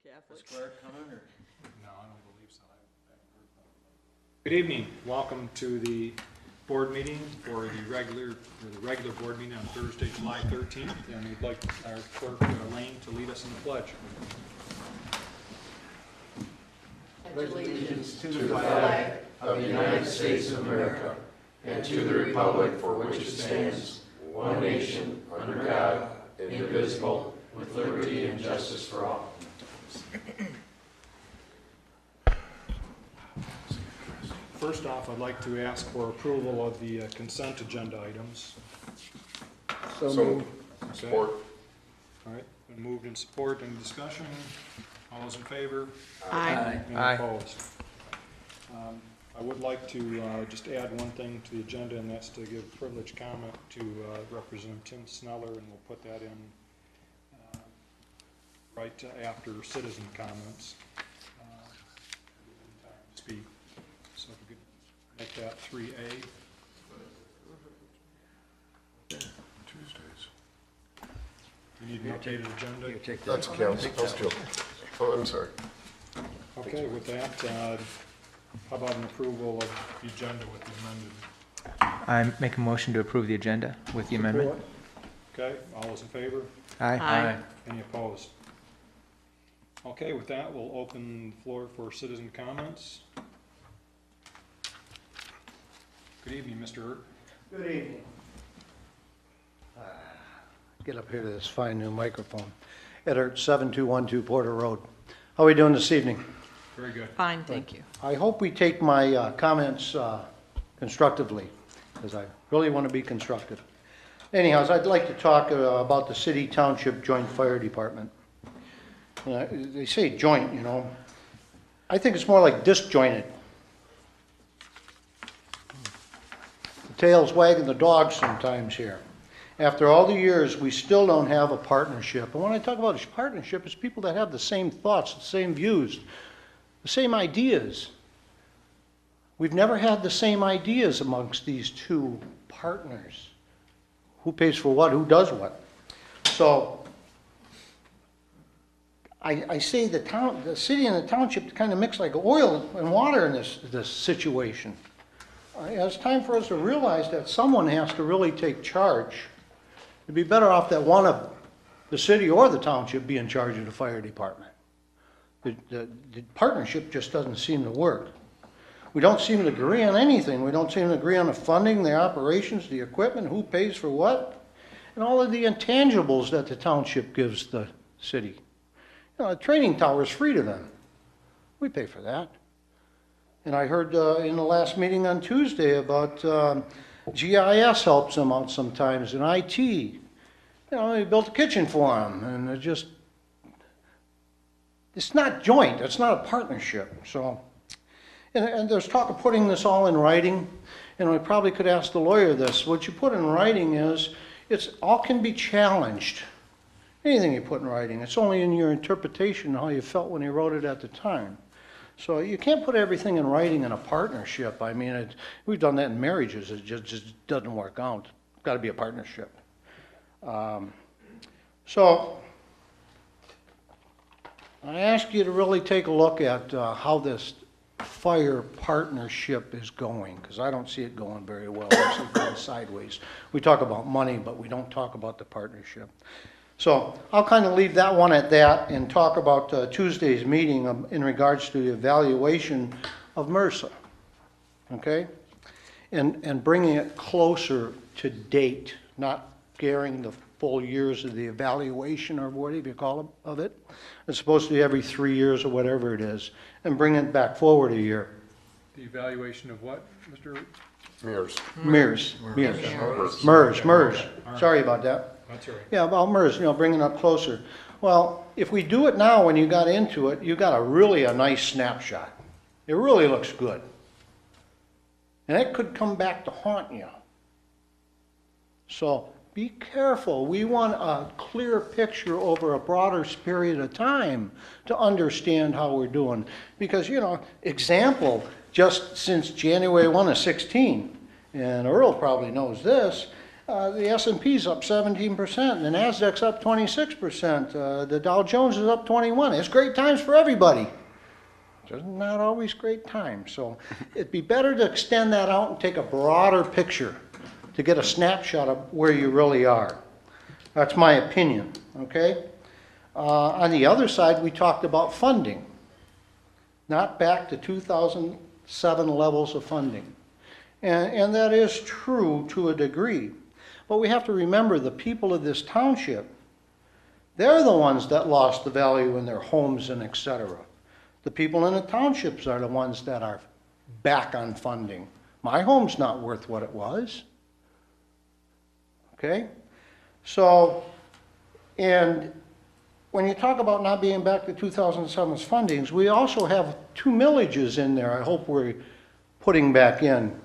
Catholics. Is Clark coming or? No, I don't believe so. Good evening. Welcome to the board meeting for the regular board meeting on Thursday, July 13th. And we'd like our clerk, Elaine, to lead us in the pledge. Pledge allegiance to the flag of the United States of America and to the republic for which it stands, one nation, under God, indivisible, with liberty and justice for all. First off, I'd like to ask for approval of the consent agenda items. So moved. Support. All right, been moved in support. Any discussion? All those in favor? Aye. Any opposed? I would like to just add one thing to the agenda, and that's to give privileged comment to Representative Tim Sneller, and we'll put that in right after citizen comments. Speak. So if we could make that 3A. Tuesdays. We need an updated agenda. That's council. Oh, I'm sorry. Okay, with that, how about an approval of the agenda with the amended? I make a motion to approve the agenda with the amendment. Okay, all those in favor? Aye. Any opposed? Okay, with that, we'll open the floor for citizen comments. Good evening, Mr. Erk. Good evening. Get up here to this fine new microphone. Ed Ertz, 7212 Porter Road. How are we doing this evening? Very good. Fine, thank you. I hope we take my comments constructively, because I really want to be constructive. Anyhow, I'd like to talk about the City Township Joint Fire Department. They say joint, you know. I think it's more like disjointed. The tail's wagging the dog sometimes here. After all the years, we still don't have a partnership. And when I talk about a partnership, it's people that have the same thoughts, the same views, the same ideas. We've never had the same ideas amongst these two partners. Who pays for what, who does what. So I say the city and the township kind of mix like oil and water in this situation. It's time for us to realize that someone has to really take charge. It'd be better off that one of the city or the township be in charge of the fire department. The partnership just doesn't seem to work. We don't seem to agree on anything. We don't seem to agree on the funding, the operations, the equipment, who pays for what, and all of the intangibles that the township gives the city. You know, a training tower is free to them. We pay for that. And I heard in the last meeting on Tuesday about GIS helps them out sometimes, and IT. You know, they built a kitchen for them, and it's not joint, it's not a partnership. So, and there's talk of putting this all in writing, and we probably could ask the lawyer this. What you put in writing is, it's all can be challenged. Anything you put in writing, it's only in your interpretation how you felt when you wrote it at the time. So you can't put everything in writing in a partnership. I mean, we've done that in marriages. It just doesn't work out. It's got to be a partnership. So I ask you to really take a look at how this fire partnership is going, because I don't see it going very well. I see it going sideways. We talk about money, but we don't talk about the partnership. So I'll kind of leave that one at that and talk about Tuesday's meeting in regards to the evaluation of MRSA, okay? And bringing it closer to date, not scaring the full years of the evaluation or whatever you call it, of it. It's supposed to be every 3 years or whatever it is, and bring it back forward a year. The evaluation of what, Mr. MERS. MERS. Sorry about that. That's all right. Yeah, about MERS, you know, bringing it up closer. Well, if we do it now when you got into it, you got a nice snapshot. It really looks good. And it could come back to haunt you. So be careful. We want a clear picture over a broader period of time to understand how we're doing. Because, you know, example, just since January 1 of 16, and Earl probably knows this, The S&P's up 17%, and the NASDAQ's up 26%. The Dow Jones is up 21. It's great times for everybody. Just not always great times. So it'd be better to extend that out and take a broader picture to get a snapshot of where you really are. That's my opinion, okay? On the other side, we talked about funding. Not back to 2007 levels of funding. And that is true to a degree. But we have to remember the people of this township, they're the ones that lost the value in their homes and et cetera. The people in the townships are the ones that are back on funding. My home's not worth what it was. Okay? So, and when you talk about not being back to 2007's fundings, we also have 2 millages in there I hope we're putting back in,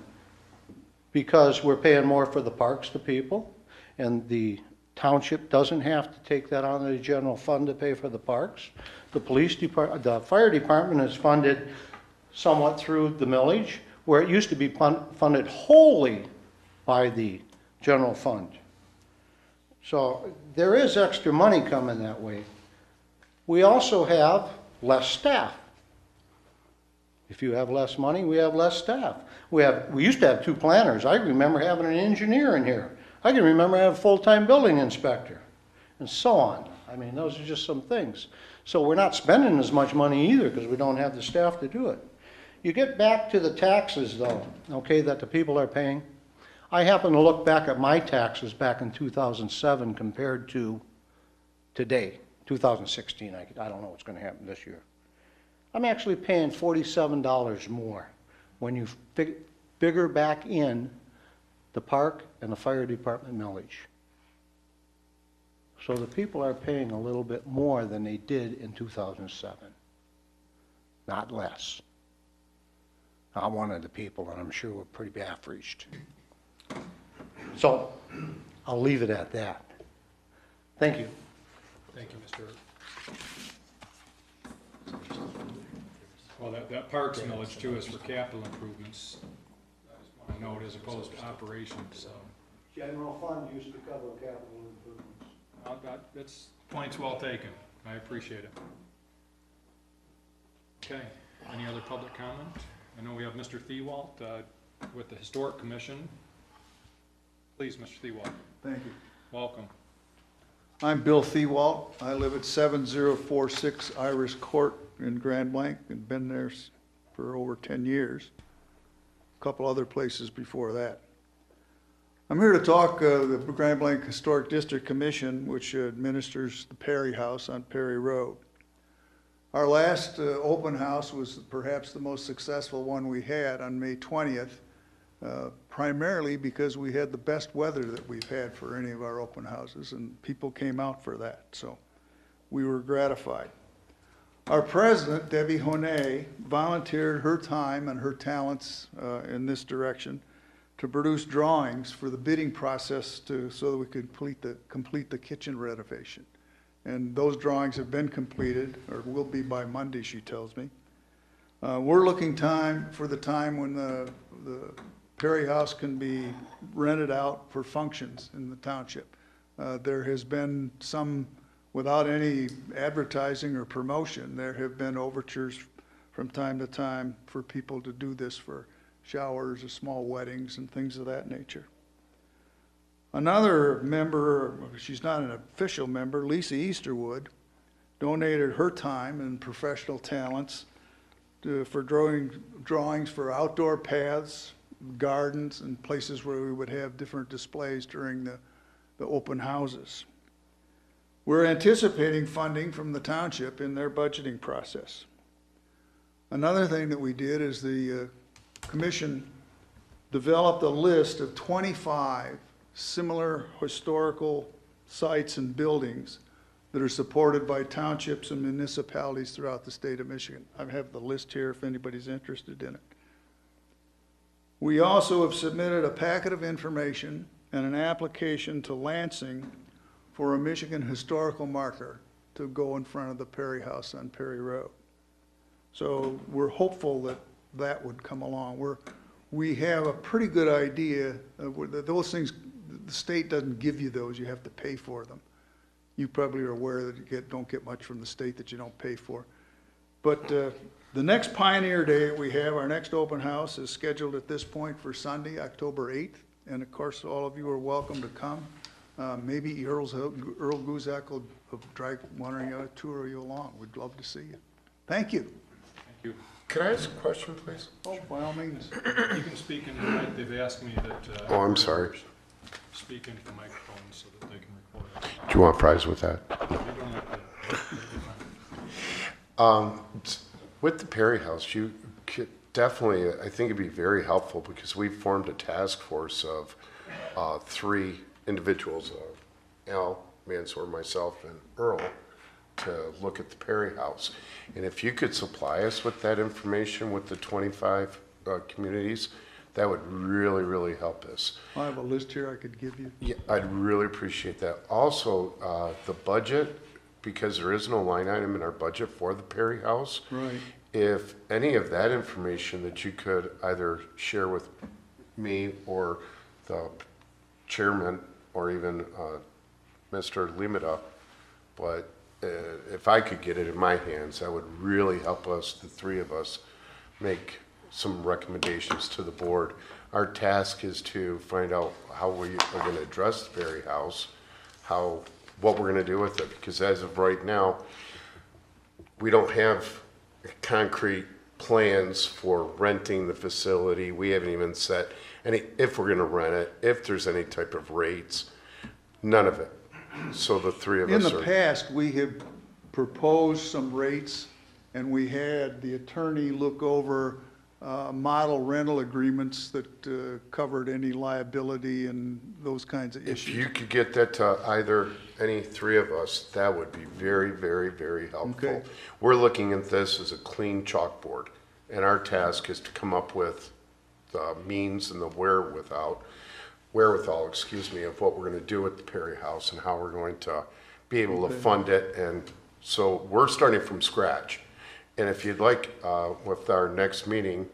because we're paying more for the parks to people, and the township doesn't have to take that out of the general fund to pay for the parks. The police department, the fire department is funded somewhat through the millage, where it used to be funded wholly by the general fund. So there is extra money coming that way. We also have less staff. If you have less money, we have less staff. We used to have 2 planners. I remember having an engineer in here. I can remember having a full-time building inspector, and so on. I mean, those are just some things. So we're not spending as much money either because we don't have the staff to do it. You get back to the taxes though, okay, that the people are paying. I happen to look back at my taxes back in 2007 compared to today, 2016. I don't know what's going to happen this year. I'm actually paying $47 more when you figure back in the park and the fire department millage. So the people are paying a little bit more than they did in 2007, not less. I'm one of the people, and I'm sure we're pretty averaged. So I'll leave it at that. Thank you. Thank you, Mr. Well, that parks millage too is for capital improvements, I note, as opposed to operations, so. General fund used to cover capital improvements. That's points well taken. I appreciate it. Okay, any other public comment? I know we have Mr. Thewalt with the Historic Commission. Please, Mr. Thewalt. Thank you. Welcome. I'm Bill Thewalt. I live at 7046 Iris Court in Grand Blanc and been there for over 10 years. A couple other places before that. I'm here to talk the Grand Blanc Historic District Commission, which administers the Perry House on Perry Road. Our last open house was perhaps the most successful one we had on May 20th, primarily because we had the best weather that we've had for any of our open houses, and people came out for that, so we were gratified. Our president, Debbie Honay, volunteered her time and her talents in this direction to produce drawings for the bidding process so that we could complete the kitchen renovation. And those drawings have been completed, or will be by Monday, she tells me. We're looking for the time when the Perry House can be rented out for functions in the township. There has been some, without any advertising or promotion, there have been overtures from time to time for people to do this for showers or small weddings and things of that nature. Another member, she's not an official member, Lisa Easterwood, donated her time and professional talents for drawings for outdoor paths, gardens, and places where we would have different displays during the open houses. We're anticipating funding from the township in their budgeting process. Another thing that we did is the commission developed a list of 25 similar historical sites and buildings that are supported by townships and municipalities throughout the state of Michigan. I have the list here if anybody's interested in it. We also have submitted a packet of information and an application to Lansing for a Michigan historical marker to go in front of the Perry House on Perry Road. So we're hopeful that that would come along. We have a pretty good idea of those things. the state doesn't give you those, you have to pay for them. You probably are aware that you don't get much from the state that you don't pay for. But the next Pioneer Day we have, our next open house is scheduled at this point for Sunday, October 8th. And of course, all of you are welcome to come. Maybe Earl Guzak will want to tour you along. We'd love to see you. Thank you. Thank you. Can I ask a question, please? Oh, by all means. You can speak into the mic. They've asked me that. Oh, I'm sorry. Speak into the microphone so that they can record it. Do you want fries with that? You don't have to. With the Perry House, you could definitely, I think it'd be very helpful because we formed a task force of 3 individuals, Al Mansour, myself, and Earl, to look at the Perry House. And if you could supply us with that information with the 25 communities, that would really, really help us. I have a list here I could give you. Yeah, I'd really appreciate that. Also, the budget, because there is no line item in our budget for the Perry House. Right. If any of that information that you could either share with me or the chairman or even Mr. Limita, but if I could get it in my hands, that would really help us, the 3 of us, make some recommendations to the board. Our task is to find out how we are going to address the Perry House, what we're going to do with it, because as of right now, we don't have concrete plans for renting the facility. We haven't even set any, if we're going to rent it, if there's any type of rates, none of it. So the 3 of In us the are. past, we have proposed some rates, and we had the attorney look over model rental agreements that covered any liability and those kinds of If issues. you could get that to either, any 3 of us, that would be very, very, very helpful. Okay. We're looking at this as a clean chalkboard, and our task is to come up with the means and the wherewithal, of what we're going to do with the Perry House and how we're going to be able to fund it. And so we're starting from scratch. And if you'd like, with our next meeting,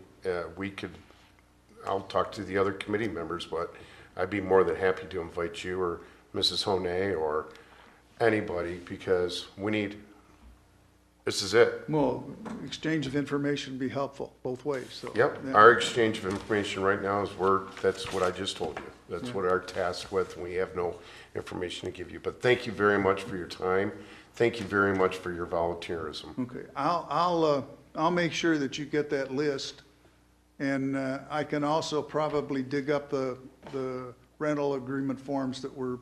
I'll talk to the other committee members, but I'd be more than happy to invite you or Mrs. Honay or anybody, because this is it. Well, exchange of information would be helpful both ways, so. Yep, yeah. our exchange of information right now is that's what I just told you. That's what our tasked with, and we have no information to give you. But thank you very much for your time. Thank you very much for your volunteerism. Okay, I'll make sure that you get that list, and I can also probably dig up the rental agreement forms that were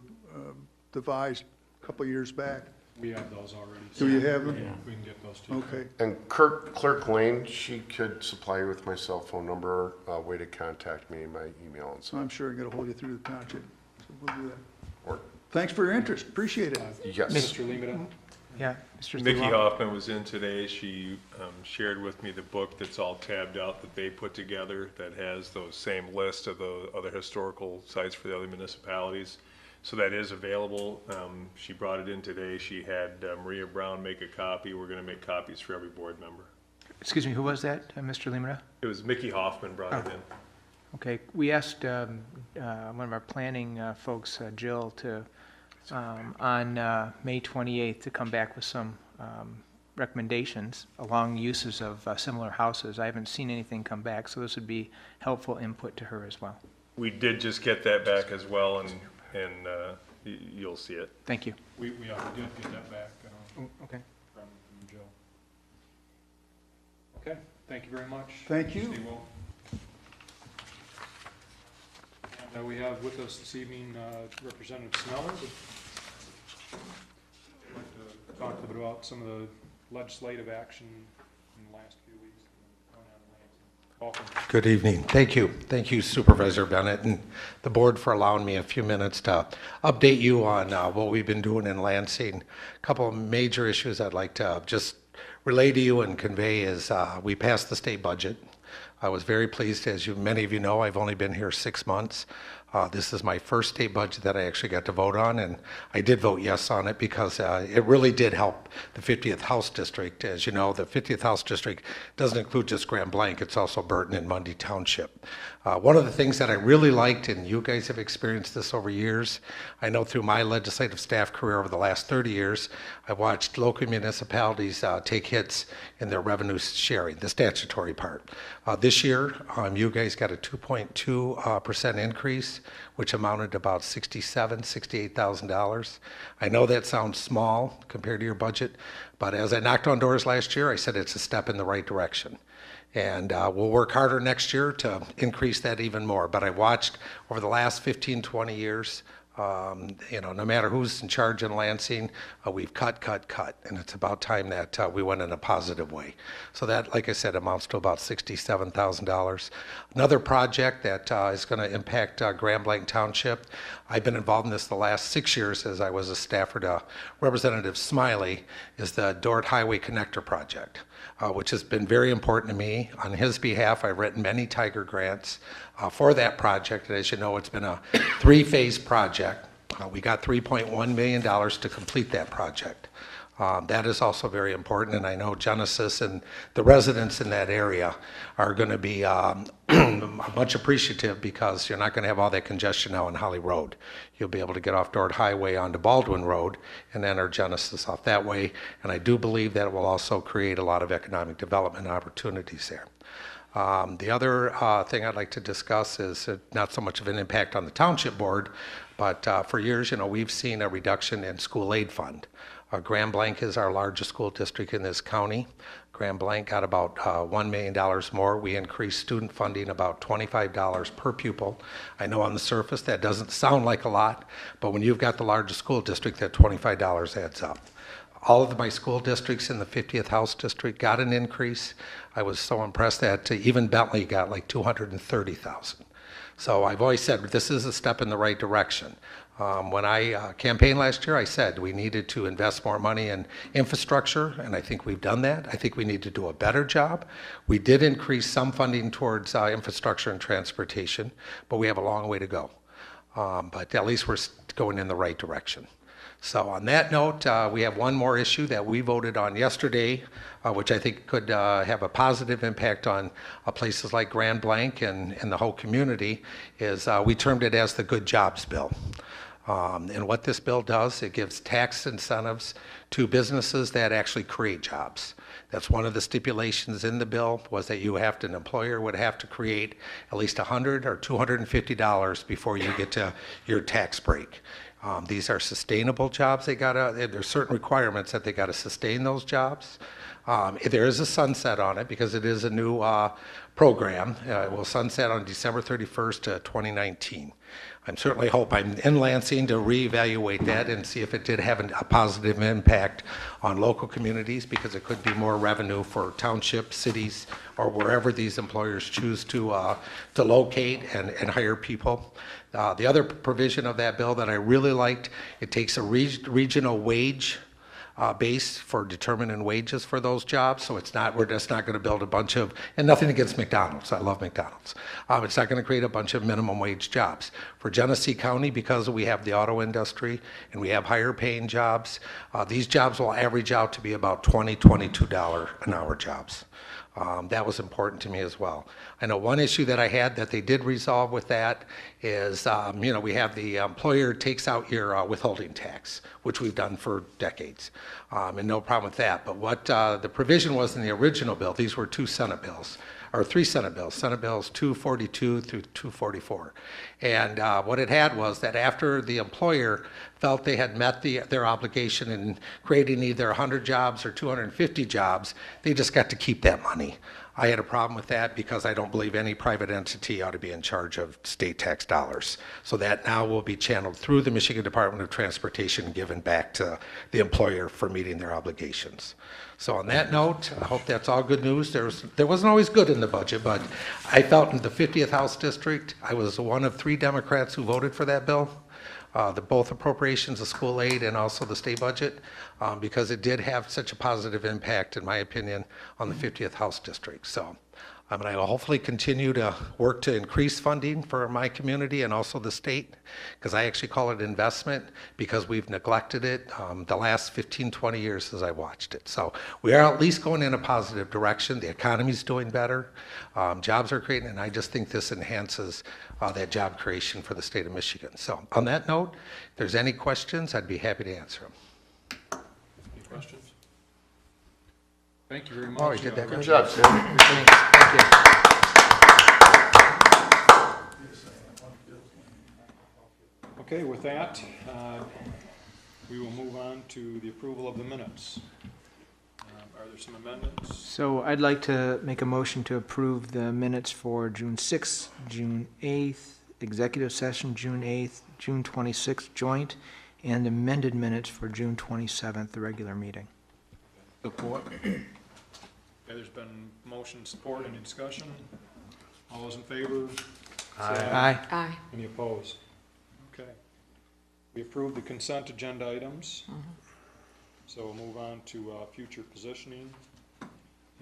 devised a couple of years back. We have those already. Do you have them? Yeah. We can get those to you. Okay, And Clerk Lane, she could supply you with my cell phone number, a way to contact me, my email and so. I'm sure I can get a hold of you through the township, so we'll do that. Or, Thanks for your interest, appreciate it. yes. Mr. Limita? Yeah, Mr. Nikki Thewald? Hoffman was in today. She shared with me the book that's all tabbed out that they put together that has those same list of the other historical sites for the other municipalities. So that is available. She brought it in today. She had Maria Brown make a copy. We're going to make copies for every board member. Excuse me, who was that, Mr. Limita? It was Mickey Hoffman brought it in. Okay, we asked one of our planning folks, Jill, to, on May 28th, to come back with some recommendations along uses of similar houses. I haven't seen anything come back, so this would be helpful input to her as well. We did just get that back as well, and you'll see it. Thank you. We did get that back Okay. from Joe. Okay, thank you very much. Thank you. Steve Will. And we have with us this evening Representative Sneller. Would like to talk a little bit about some of the legislative action in the last few weeks going on in Lansing. Welcome. Good evening. Thank you. Thank you, Supervisor Bennett and the board for allowing me a few minutes to update you on what we've been doing in Lansing. A couple of major issues I'd like to just relay to you and convey is we passed the state budget. I was very pleased. As many of you know, I've only been here 6 months. This is my first state budget that I actually got to vote on, and I did vote yes on it because it really did help the 50th House District. As you know, the 50th House District doesn't include just Grand Blanc, it's also Burton and Mundy Township. One of the things that I really liked, and you guys have experienced this over years, I know through my legislative staff career over the last 30 years, I've watched local municipalities take hits in their revenue sharing, the statutory part. This year, you guys got a 2.2% increase, which amounted to about $68,000. I know that sounds small compared to your budget, but as I knocked on doors last year, I said it's a step in the right direction. And we'll work harder next year to increase that even more. But I watched over the last 15, 20 years, no matter who's in charge in Lansing, we've cut. And it's about time that we went in a positive way. So that, like I said, amounts to about $67,000. Another project that is going to impact Grand Blanc Township, I've been involved in this the last 6 years as I was a staffer to Representative Smiley, is the Dort Highway Connector Project. Which has been very important to me. On his behalf, I've written many Tiger grants for that project. And as you know, it's been a 3-phase project. We got $3.1 million to complete that project. That is also very important, and I know Genesis and the residents in that area are going to be much appreciative because you're not going to have all that congestion now on Holly Road. You'll be able to get off Dort Highway onto Baldwin Road and enter Genesis off that way, and I do believe that it will also create a lot of economic development opportunities there. The other thing I'd like to discuss is not so much of an impact on the Township Board, but for years, we've seen a reduction in school aid fund. Grand Blanc is our largest school district in this county. Grand Blanc got about $1 million more. We increased student funding about $25 per pupil. I know on the surface that doesn't sound like a lot, but when you've got the largest school district, that $25 adds up. All of my school districts in the 50th House District got an increase. I was so impressed that even Bentley got like $230,000. So I've always said this is a step in the right direction. When I campaigned last year, I said we needed to invest more money in infrastructure, and I think we've done that. I think we need to do a better job. We did increase some funding towards infrastructure and transportation, but we have a long way to go. But at least we're going in the right direction. So on that note, we have one more issue that we voted on yesterday, which I think could have a positive impact on places like Grand Blanc and the whole community, is we termed it as the Good Jobs Bill. And what this bill does, it gives tax incentives to businesses that actually create jobs. That's one of the stipulations in the bill, was that an employer would have to create at least $100 or $250 before you get to your tax break. These are sustainable jobs. There's certain requirements that they got to sustain those jobs. There is a sunset on it because it is a new program. It will sunset on December 31st, 2019. I certainly hope I'm in Lansing to reevaluate that and see if it did have a positive impact on local communities, because it could be more revenue for townships, cities, or wherever these employers choose to locate and hire people. The other provision of that bill that I really liked, it takes a regional wage base for determining wages for those jobs. So we're just not going to build a bunch of, and nothing against McDonald's, I love McDonald's. It's not going to create a bunch of minimum wage jobs. For Genesee County, because we have the auto industry and we have higher paying jobs, these jobs will average out to be about $20, $22 an hour jobs. That was important to me as well. I know one issue that I had that they did resolve with that is, we have the employer takes out your withholding tax, which we've done for decades, and no problem with that. But what the provision was in the original bill, these were 2 Senate bills, or 3 Senate bills, Senate bills 242 through 244. And what it had was that after the employer felt they had met their obligation in creating either 100 jobs or 250 jobs, they just got to keep that money. I had a problem with that because I don't believe any private entity ought to be in charge of state tax dollars. So that now will be channeled through the Michigan Department of Transportation and given back to the employer for meeting their obligations. So on that note, I hope that's all good news. There wasn't always good in the budget, but I felt in the 50th House District, I was one of 3 Democrats who voted for that bill. Both appropriations, the school aid, and also the state budget, because it did have such a positive impact, in my opinion, on the 50th House District. So And I will hopefully continue to work to increase funding for my community and also the state, because I actually call it investment because we've neglected it the last 15, 20 years as I watched it. So we are at least going in a positive direction. The economy's doing better. Jobs are creating, and I just think this enhances that job creation for the state of Michigan. So on that note, if there's any questions, I'd be happy to answer them. Any questions? Thank you very much. Oh, you did that Good good. job, Sam. Thanks, thank you. Okay, with that, we will move on to the approval of the minutes. Are there some amendments? So I'd like to make a motion to approve the minutes for June 6th, June 8th, executive session June 8th, June 26th joint, and amended minutes for June 27th, the regular meeting. Support. Okay, there's been motion, support, any discussion? All those in favor? Say Aye. Aye. Any opposed? Okay. We approved the consent agenda items. So we'll move on to future positioning.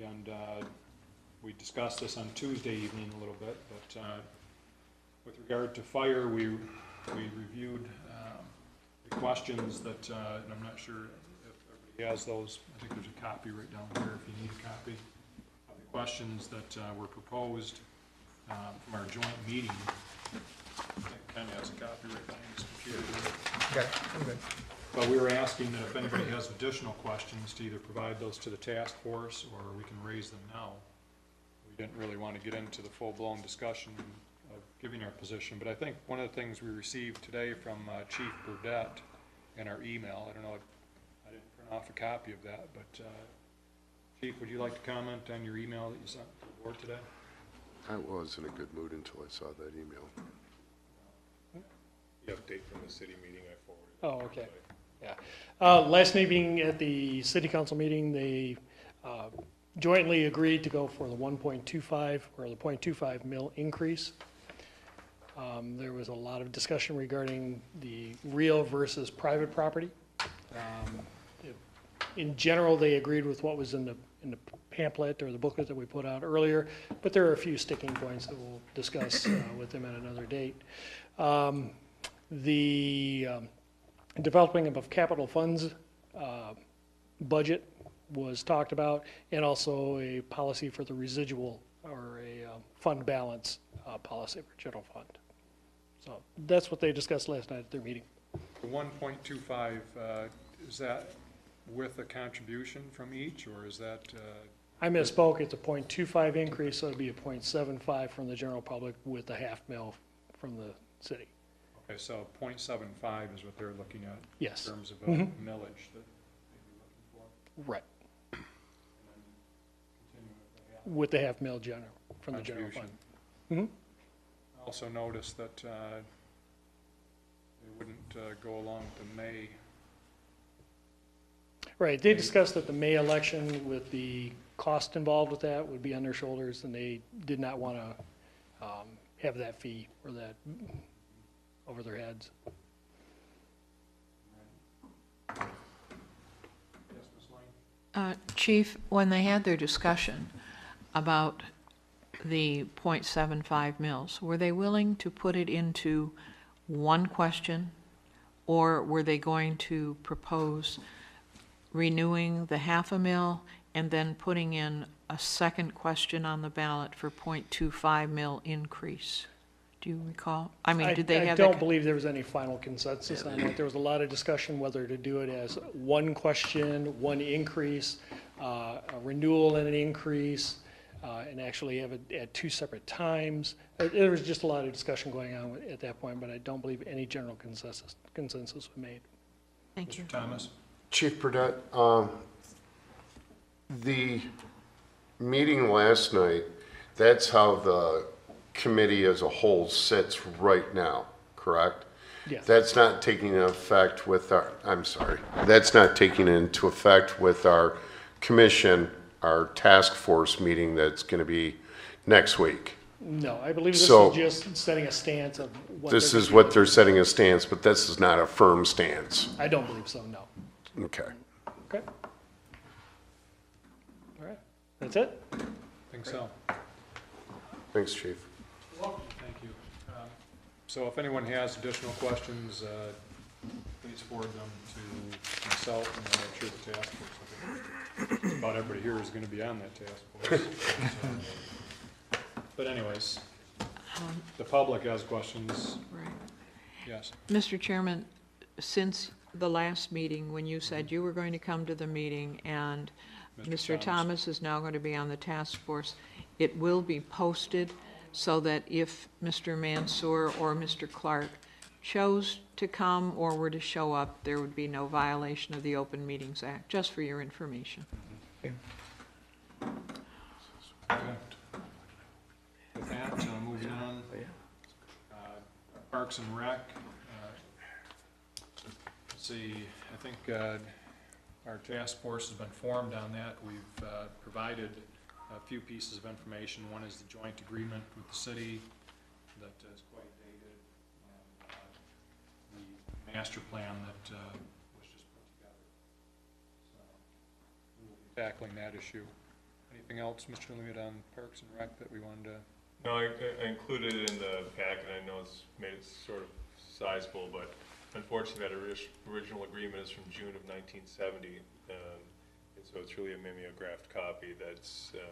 And we discussed this on Tuesday evening a little bit, but with regard to fire, we reviewed the questions that, and I'm not sure if everybody has those. I think there's a copy right down here if you need a copy of the questions that were proposed from our joint meeting. I think Ken has a copy right behind his computer. Okay, I'm good. But we were asking that if anybody has additional questions, to either provide those to the task force, or we can raise them now. We didn't really want to get into the full-blown discussion of giving our position, but I think one of the things we received today from Chief Burdette in our email, I don't know, I didn't print off a copy of that, but Chief, would you like to comment on your email that you sent to the board today? I was in a good mood until I saw that email. The update from the city meeting I forwarded. Oh, okay. Yeah. Last meeting at the city council meeting, they jointly agreed to go for the 1.25 or the 0.25 mil increase. There was a lot of discussion regarding the real versus private property. In general, they agreed with what was in the pamphlet or the booklet that we put out earlier, but there are a few sticking points that we'll discuss with them at another date. The developing of a capital funds budget was talked about, and also a policy for the residual or a fund balance policy for general fund. So that's what they discussed last night at their meeting. The 1.25, is that with a contribution from each, or is that? I misspoke, it's a 0.25 increase, so it'd be a 0.75 from the general public with a half mil from the city. Okay, so 0.75 is what they're looking at. Yes. In terms of a millage that they'd be looking for. Right, And then continue with the with the half mil general, from the general fund. contribution. I also noticed that they wouldn't go along with the May. Right, they discussed that the May election with the cost involved with that would be on their shoulders, and they did not want to have that fee or that over their heads. Yes, Ms. Lane? Chief, when they had their discussion about the .75 mils, were they willing to put it into one question, or were they going to propose renewing the half a mil and then putting in a second question on the ballot for .25 mil increase? Do you recall? I mean, did they have? I don't believe there was any final consensus on that. There was a lot of discussion whether to do it as one question, one increase, a renewal and an increase, and actually have it at two separate times. There was just a lot of discussion going on at that point, but I don't believe any general consensus was made. Thank you. Mr. Thomas? Chief Burdette, the meeting last night, that's how the committee as a whole sits right now, correct? Yes. That's not taking effect with our, I'm sorry, that's not taking into effect with our commission, our task force meeting that's going to be next week. No, I believe this So- is just setting a stance of what. This they're is gonna what do. they're setting a stance, but this is not a firm stance. I don't believe so, no. Okay. Okay. All right, that's it? Think so. Thanks, Chief. Thank you. So if anyone has additional questions, please forward them to myself, and I'll make sure the task force, I think about everybody here is going to be on that task force. But anyways, the public has questions. Right. Yes. Mr. Chairman, since the last meeting, when you said you were going to come to the meeting and Mr. Thomas is now going to be on the task force, it will be posted so that if Mr. Mansour or Mr. Clark chose to come or were to show up, there would be no violation of the Open Meetings Act, just for your information. Okay. With that, moving on. Parks and Rec. Let's see, I think our task force has been formed on that. We've provided a few pieces of information. One is the joint agreement with the city that is quite dated, and the master plan that was just put together. So we will be tackling that issue. Anything else, Mr. Limit, on Parks and Rec that we wanted to? No, I included it in the packet. I know it's made it sort of sizable, but unfortunately that original agreement is from June of 1970. And so it's really a mimeographed copy that's a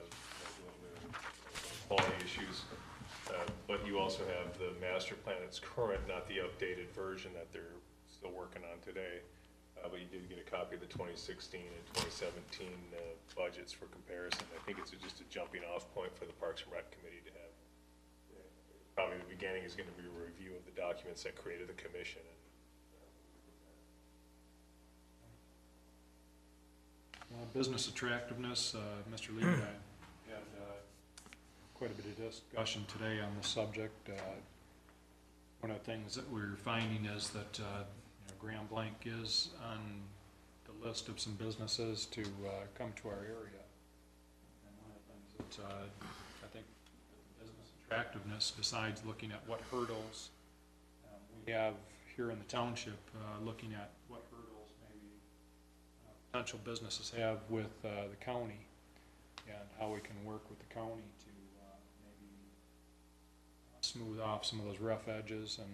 little bit of quality issues. But you also have the master plan that's current, not the updated version that they're still working on today. But you did get a copy of the 2016 and 2017 budgets for comparison. I think it's just a jumping off point for the Parks and Rec Committee to have. Probably the beginning is going to be a review of the documents that created the commission. Business attractiveness, Mr. Lee and I had quite a bit of discussion today on the subject. One of the things that we're finding is that Grand Blanc is on the list of some businesses to come to our area. And one of the things that I think business attractiveness, besides looking at what hurdles we have here in the township, looking at what hurdles potential businesses have with the county and how we can work with the county to maybe smooth off some of those rough edges and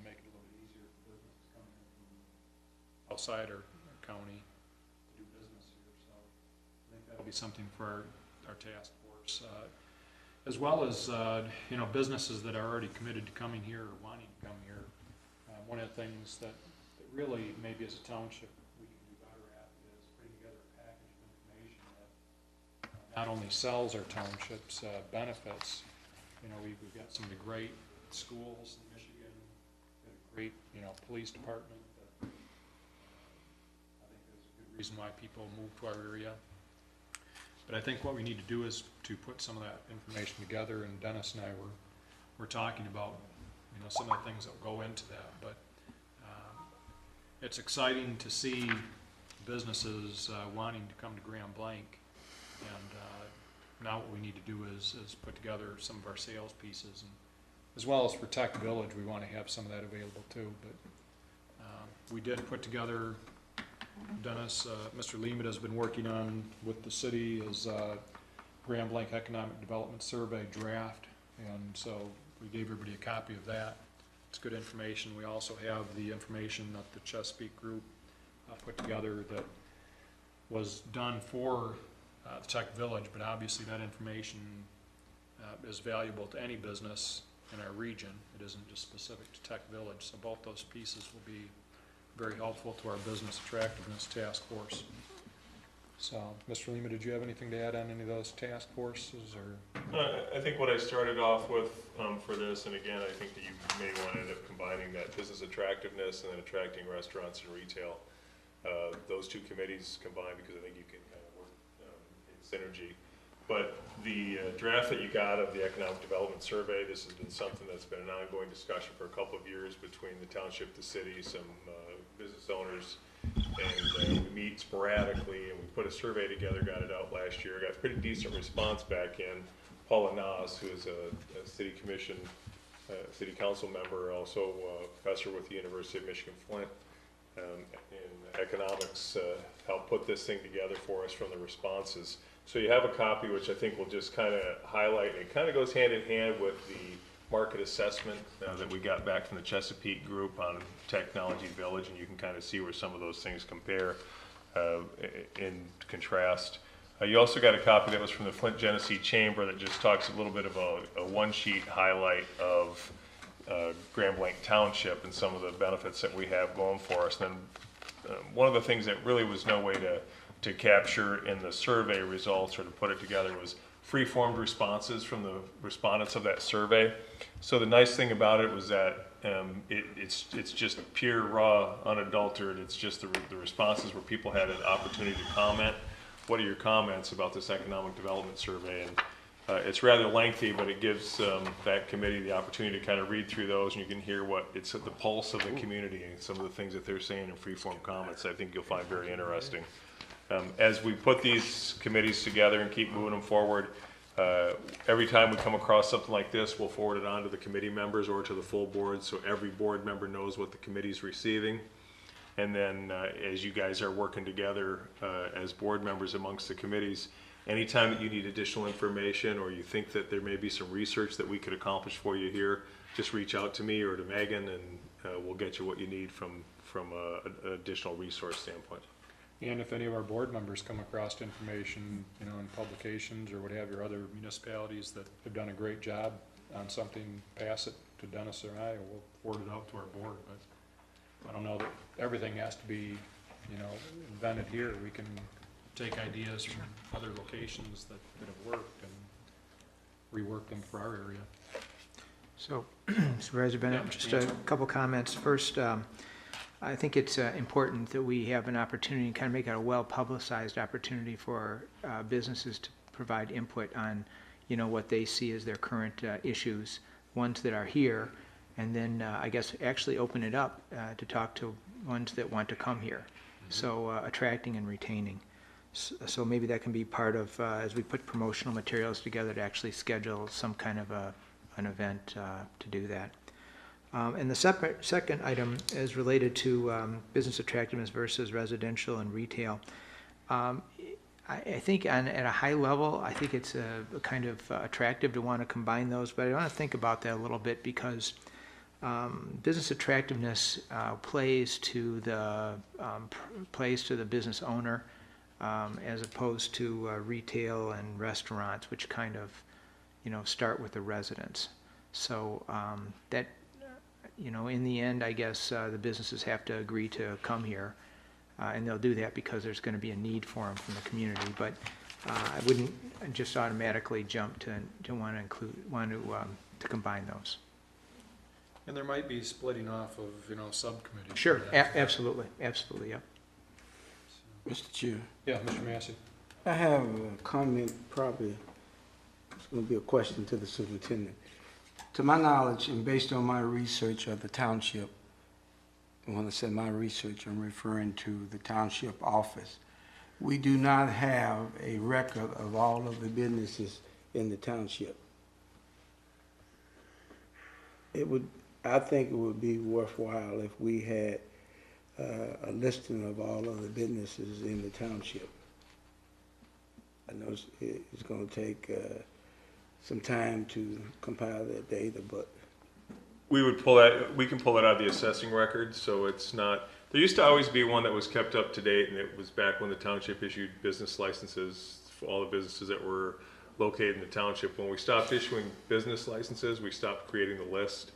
make it a little bit easier for businesses coming in from outside our county to do business here. So I think that'll be something for our task force, as well as businesses that are already committed to coming here or wanting to come here. One of the things that really maybe as a township not only sells our township's benefits. We've got some of the great schools in Michigan, got a great, police department that I think is a good reason why people move to our area. But I think what we need to do is to put some of that information together, and Dennis and I were talking about, some of the things that will go into that. But it's exciting to see businesses wanting to come to Grand Blanc. And now what we need to do is put together some of our sales pieces, and as well as for Tech Village, we want to have some of that available too. But we did put together, Dennis, Mr. Lehman has been working on with the city is Grand Blanc Economic Development Survey draft, and so we gave everybody a copy of that. It's good information. We also have the information that the Chesapeake group put together that was done for the Tech Village, but obviously that information is valuable to any business in our region. It isn't just specific to Tech Village, so both those pieces will be very helpful to our business attractiveness task force. So, Mr. Lima, did you have anything to add on any of those task forces, or? I think what I started off with for this, and again, I think that you may want to end up combining that business attractiveness and then attracting restaurants and retail. Those two committees combined, because I think you can kind of work in synergy. But the draft that you got of the Economic Development Survey, this has been something that's been an ongoing discussion for a couple of years between the township, the city, some business owners, and we meet sporadically, and we put a survey together, got it out last year, got a pretty decent response back in. Paula Nas, who is a city commission, city council member, also a professor with the University of Michigan Flint in economics, helped put this thing together for us from the responses. So you have a copy, which I think will just kind of highlight, and it kind of goes hand in hand with the market assessment that we got back from the Chesapeake group on Technology Village, and you can kind of see where some of those things compare in contrast. You also got a copy that was from the Flint Genesee Chamber that just talks a little bit of a one-sheet highlight of Grand Blanc Township and some of the benefits that we have going for us. And then one of the things that really was no way to capture in the survey results or to put it together was free-formed responses from the respondents of that survey. So the nice thing about it was that it's just pure, raw, unadulterated. It's just the responses where people had an opportunity to comment. What are your comments about this economic development survey? And it's rather lengthy, but it gives that committee the opportunity to kind of read through those, and you can hear what it's at the pulse of the community and some of the things that they're saying in free-form comments. I think you'll find very interesting. As we put these committees together and keep moving them forward, every time we come across something like this, we'll forward it on to the committee members or to the full board, so every board member knows what the committee's receiving. And then as you guys are working together as board members amongst the committees, anytime that you need additional information or you think that there may be some research that we could accomplish for you here, just reach out to me or to Megan, and we'll get you what you need from an additional resource standpoint. And if any of our board members come across information, you know, in publications or what have you, or other municipalities that have done a great job on something, pass it to Dennis or I, and we'll forward it out to our board. But I don't know that everything has to be, you know, invented here. We can take ideas from other locations that have worked and rework them for our area. So, Supervisor Bennett, Yeah, just a couple comments. First, I think it's important that we have an opportunity, kind of make it a well-publicized opportunity for businesses to provide input on, you know, what they see as their current issues, ones that are here, and then I guess actually open it up to talk to ones that want to come here. So attracting and retaining. So maybe that can be part of, as we put promotional materials together, to actually schedule some kind of an event to do that. And the second item is related to business attractiveness versus residential and retail. I think at a high level, I think it's a kind of attractive to want to combine those, but I want to think about that a little bit because business attractiveness plays to the business owner as opposed to retail and restaurants, which kind of, you know, start with the residents. So that, you know, in the end, I guess the businesses have to agree to come here, and they'll do that because there's going to be a need for them from the community. But I wouldn't just automatically jump to want to combine those. And there might be splitting off of, you know, subcommittees. Sure, absolutely, yeah. Mr. Chair, Yeah, Mr. Massey. I have a comment, probably it's going to be a question to the superintendent. To my knowledge, and based on my research of the township, and when I said my research, I'm referring to the township office. We do not have a record of all of the businesses in the township. I think it would be worthwhile if we had a listing of all of the businesses in the township. I know it's going to take some time to compile that data, but We can pull that out of the assessing record, so it's not, there used to always be one that was kept up to date, and it was back when the township issued business licenses for all the businesses that were located in the township. When we stopped issuing business licenses, we stopped creating the list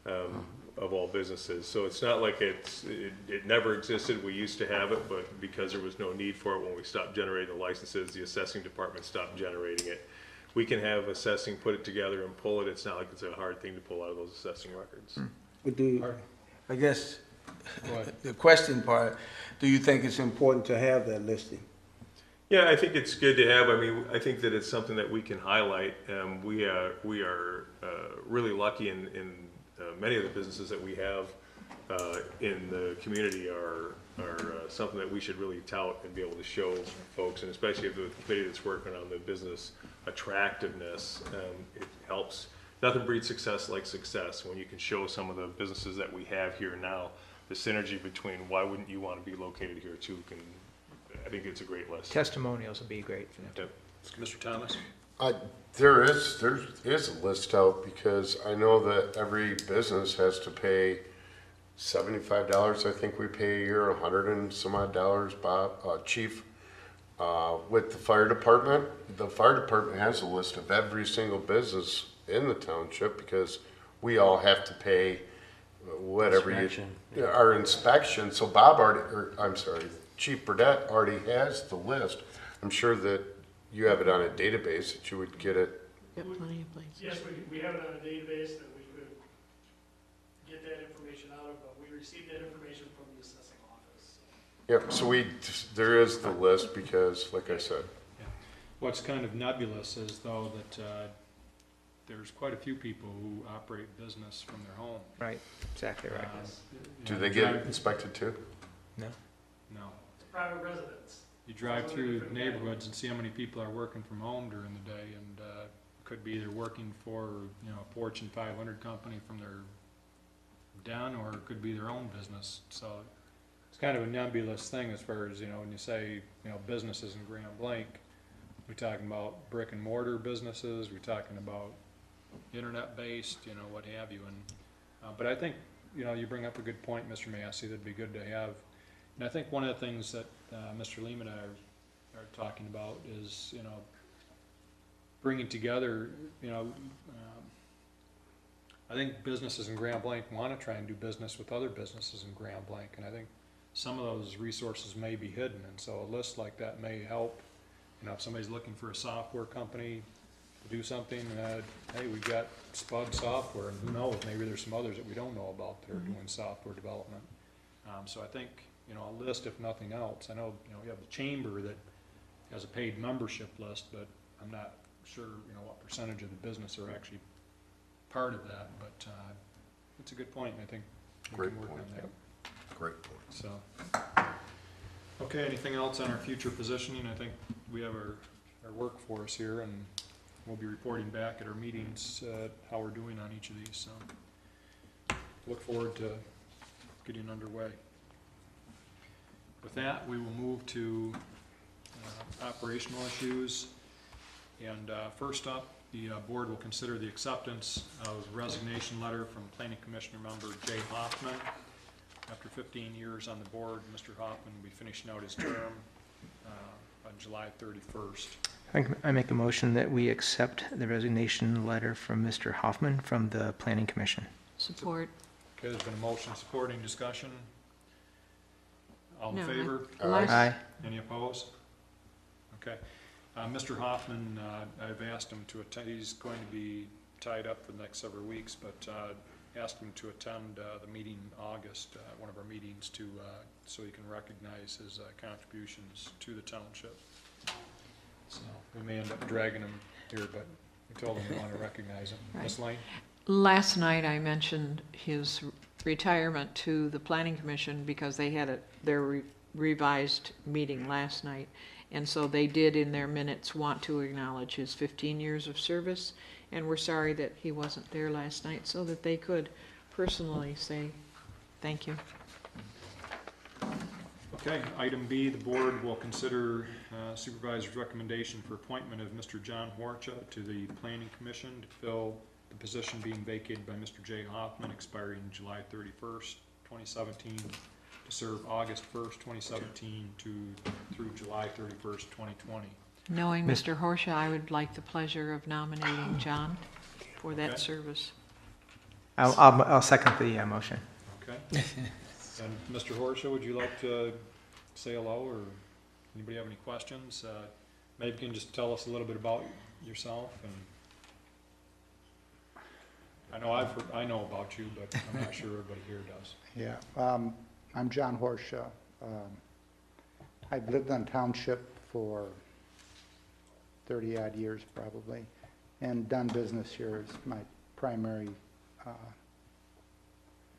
of all businesses. So it's not like it never existed. We used to have it, but because there was no need for it when we stopped generating the licenses, the assessing department stopped generating it. We can have assessing put it together and pull it. It's not like it's a hard thing to pull out of those assessing records. I guess the question part, do you think it's important to have that listing? Yeah, I think it's good to have. I mean, I think that it's something that we can highlight. We are really lucky in many of the businesses that we have in the community are something that we should really tout and be able to show folks, and especially if the committee that's working on the business attractiveness, it helps. Nothing breeds success like success. When you can show some of the businesses that we have here now, the synergy between why wouldn't you want to be located here too, I think it's a great list. Testimonials would be great for them. Yep. Mr. Thomas? There is a list out because I know that every business has to pay $75, I think we pay a year, $100 and some odd dollars, Bob, Chief. With the fire department has a list of every single business in the township because we all have to pay whatever our inspection. So Bob Chief Burdette already has the list. I'm sure that you have it on a database that you would get it. Got plenty of places. Yes, we have it on a database that we could get that information out of, but we received that information from the assessing office. Yep, so there is the list because, like I said. What's kind of nebulous is though that there's quite a few people who operate business from their home. Right, exactly right. Do they get inspected too? No? No. It's private residence. You drive through neighborhoods and see how many people are working from home during the day, and could be either working for, you know, a Fortune 500 company from their den, or it could be their own business. So it's kind of a nebulous thing as far as, you know, when you say, you know, businesses in Grand Blanc, we're talking about brick and mortar businesses, we're talking about internet-based, you know, what have you. And but I think, you know, you bring up a good point, Mr. Massey, that'd be good to have. And I think one of the things that Mr. Leem and I are talking about is, you know, bringing together, you know, I think businesses in Grand Blanc want to try and do business with other businesses in Grand Blanc, and I think some of those resources may be hidden, and so a list like that may help. You know, if somebody's looking for a software company to do something, hey, we've got Spud Software, and who knows, maybe there's some others that we don't know about that are doing software development. So I think, you know, a list, if nothing else. I know, you know, we have the chamber that has a paid membership list, but I'm not sure, you know, what percentage of the business are actually part of that, but it's a good point, and I think we can work on that. Great point. So, okay, anything else on our future positioning? I think we have our workforce here, and we'll be reporting back at our meetings how we're doing on each of these, so look forward to getting underway. With that, we will move to operational issues. And first up, the board will consider the acceptance of resignation letter from Planning Commissioner member Jay Hoffman. After 15 years on the board, Mr. Hoffman will be finishing out his term on July 31st. I make a motion that we accept the resignation letter from Mr. Hoffman from the Planning Commission. Support. Okay, there's been a motion supporting discussion. All in No, favor? Aye. Any opposed? Okay. Mr. Hoffman, I've asked him to attend, he's going to be tied up for the next several weeks, but asked him to attend the meeting in August, one of our meetings, so he can recognize his contributions to the township. So we may end up dragging him here, but we told him we want to recognize him. Right. Ms. Lane? Last night, I mentioned his retirement to the Planning Commission because they had their revised meeting last night. And so they did, in their minutes, want to acknowledge his 15 years of service. And we're sorry that he wasn't there last night so that they could personally say thank you. Okay, item B, the board will consider supervisor's recommendation for appointment of Mr. John Horcha to the Planning Commission to fill the position being vacated by Mr. Jay Hoffman, expiring July 31st, 2017, to serve August 1st, 2017 through July 31st, 2020. Knowing Mr. Horsha, I would like the pleasure of nominating John for that Okay. service. I'll second the motion. Okay. And Mr. Horsha, would you like to say hello, or anybody have any questions? Maybe you can just tell us a little bit about yourself. And I know about you, but I'm not sure everybody here does. Yeah, I'm John Horsha. I've lived on township for 30-odd years probably, and done business here as my primary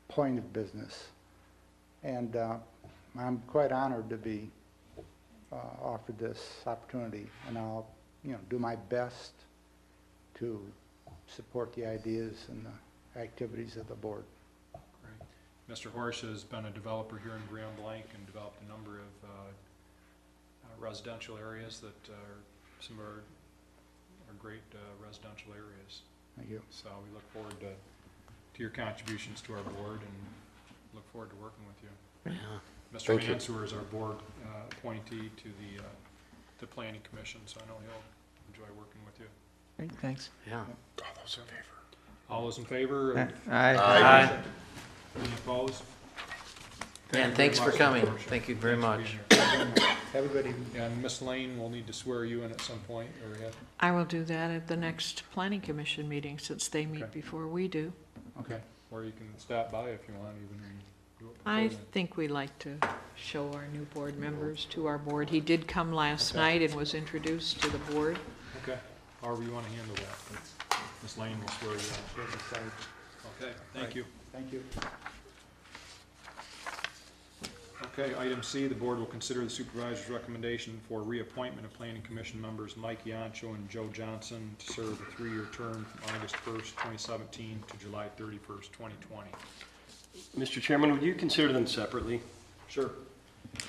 point of business. And I'm quite honored to be offered this opportunity, and I'll, do my best to support the ideas and the activities of the board. Great. Mr. Horsha has been a developer here in Grand Blanc and developed a number of residential areas that are some of our are great residential areas. Thank you. So we look forward to your contributions to our board and look forward to working with you. Mr. Thank you. Mansour is our board appointee to the Planning Commission, so I know he'll enjoy working with you. Great, thanks. All those in favor? Aye. Any opposed? And thanks for coming. Thank you very much. Have a good evening. And Ms. Lane, we'll need to swear you in at some point, or I will do that at the next planning commission meeting, since they meet Okay. before we do. okay, or you can stop by if you want even and do it before I then. think we like to show our new board members to our board. He did come last Okay. night and was introduced to the board. Okay, however you want to handle that. Ms. Lane will swear you in. Okay, thank you. Thank you. Okay, item C, the board will consider the supervisor's recommendation for reappointment of planning commission members Mike Yancho and Joe Johnson to serve a 3-year term from August 1st, 2017 to July 31st, 2020. Mr. Chairman, would you consider them separately? Sure.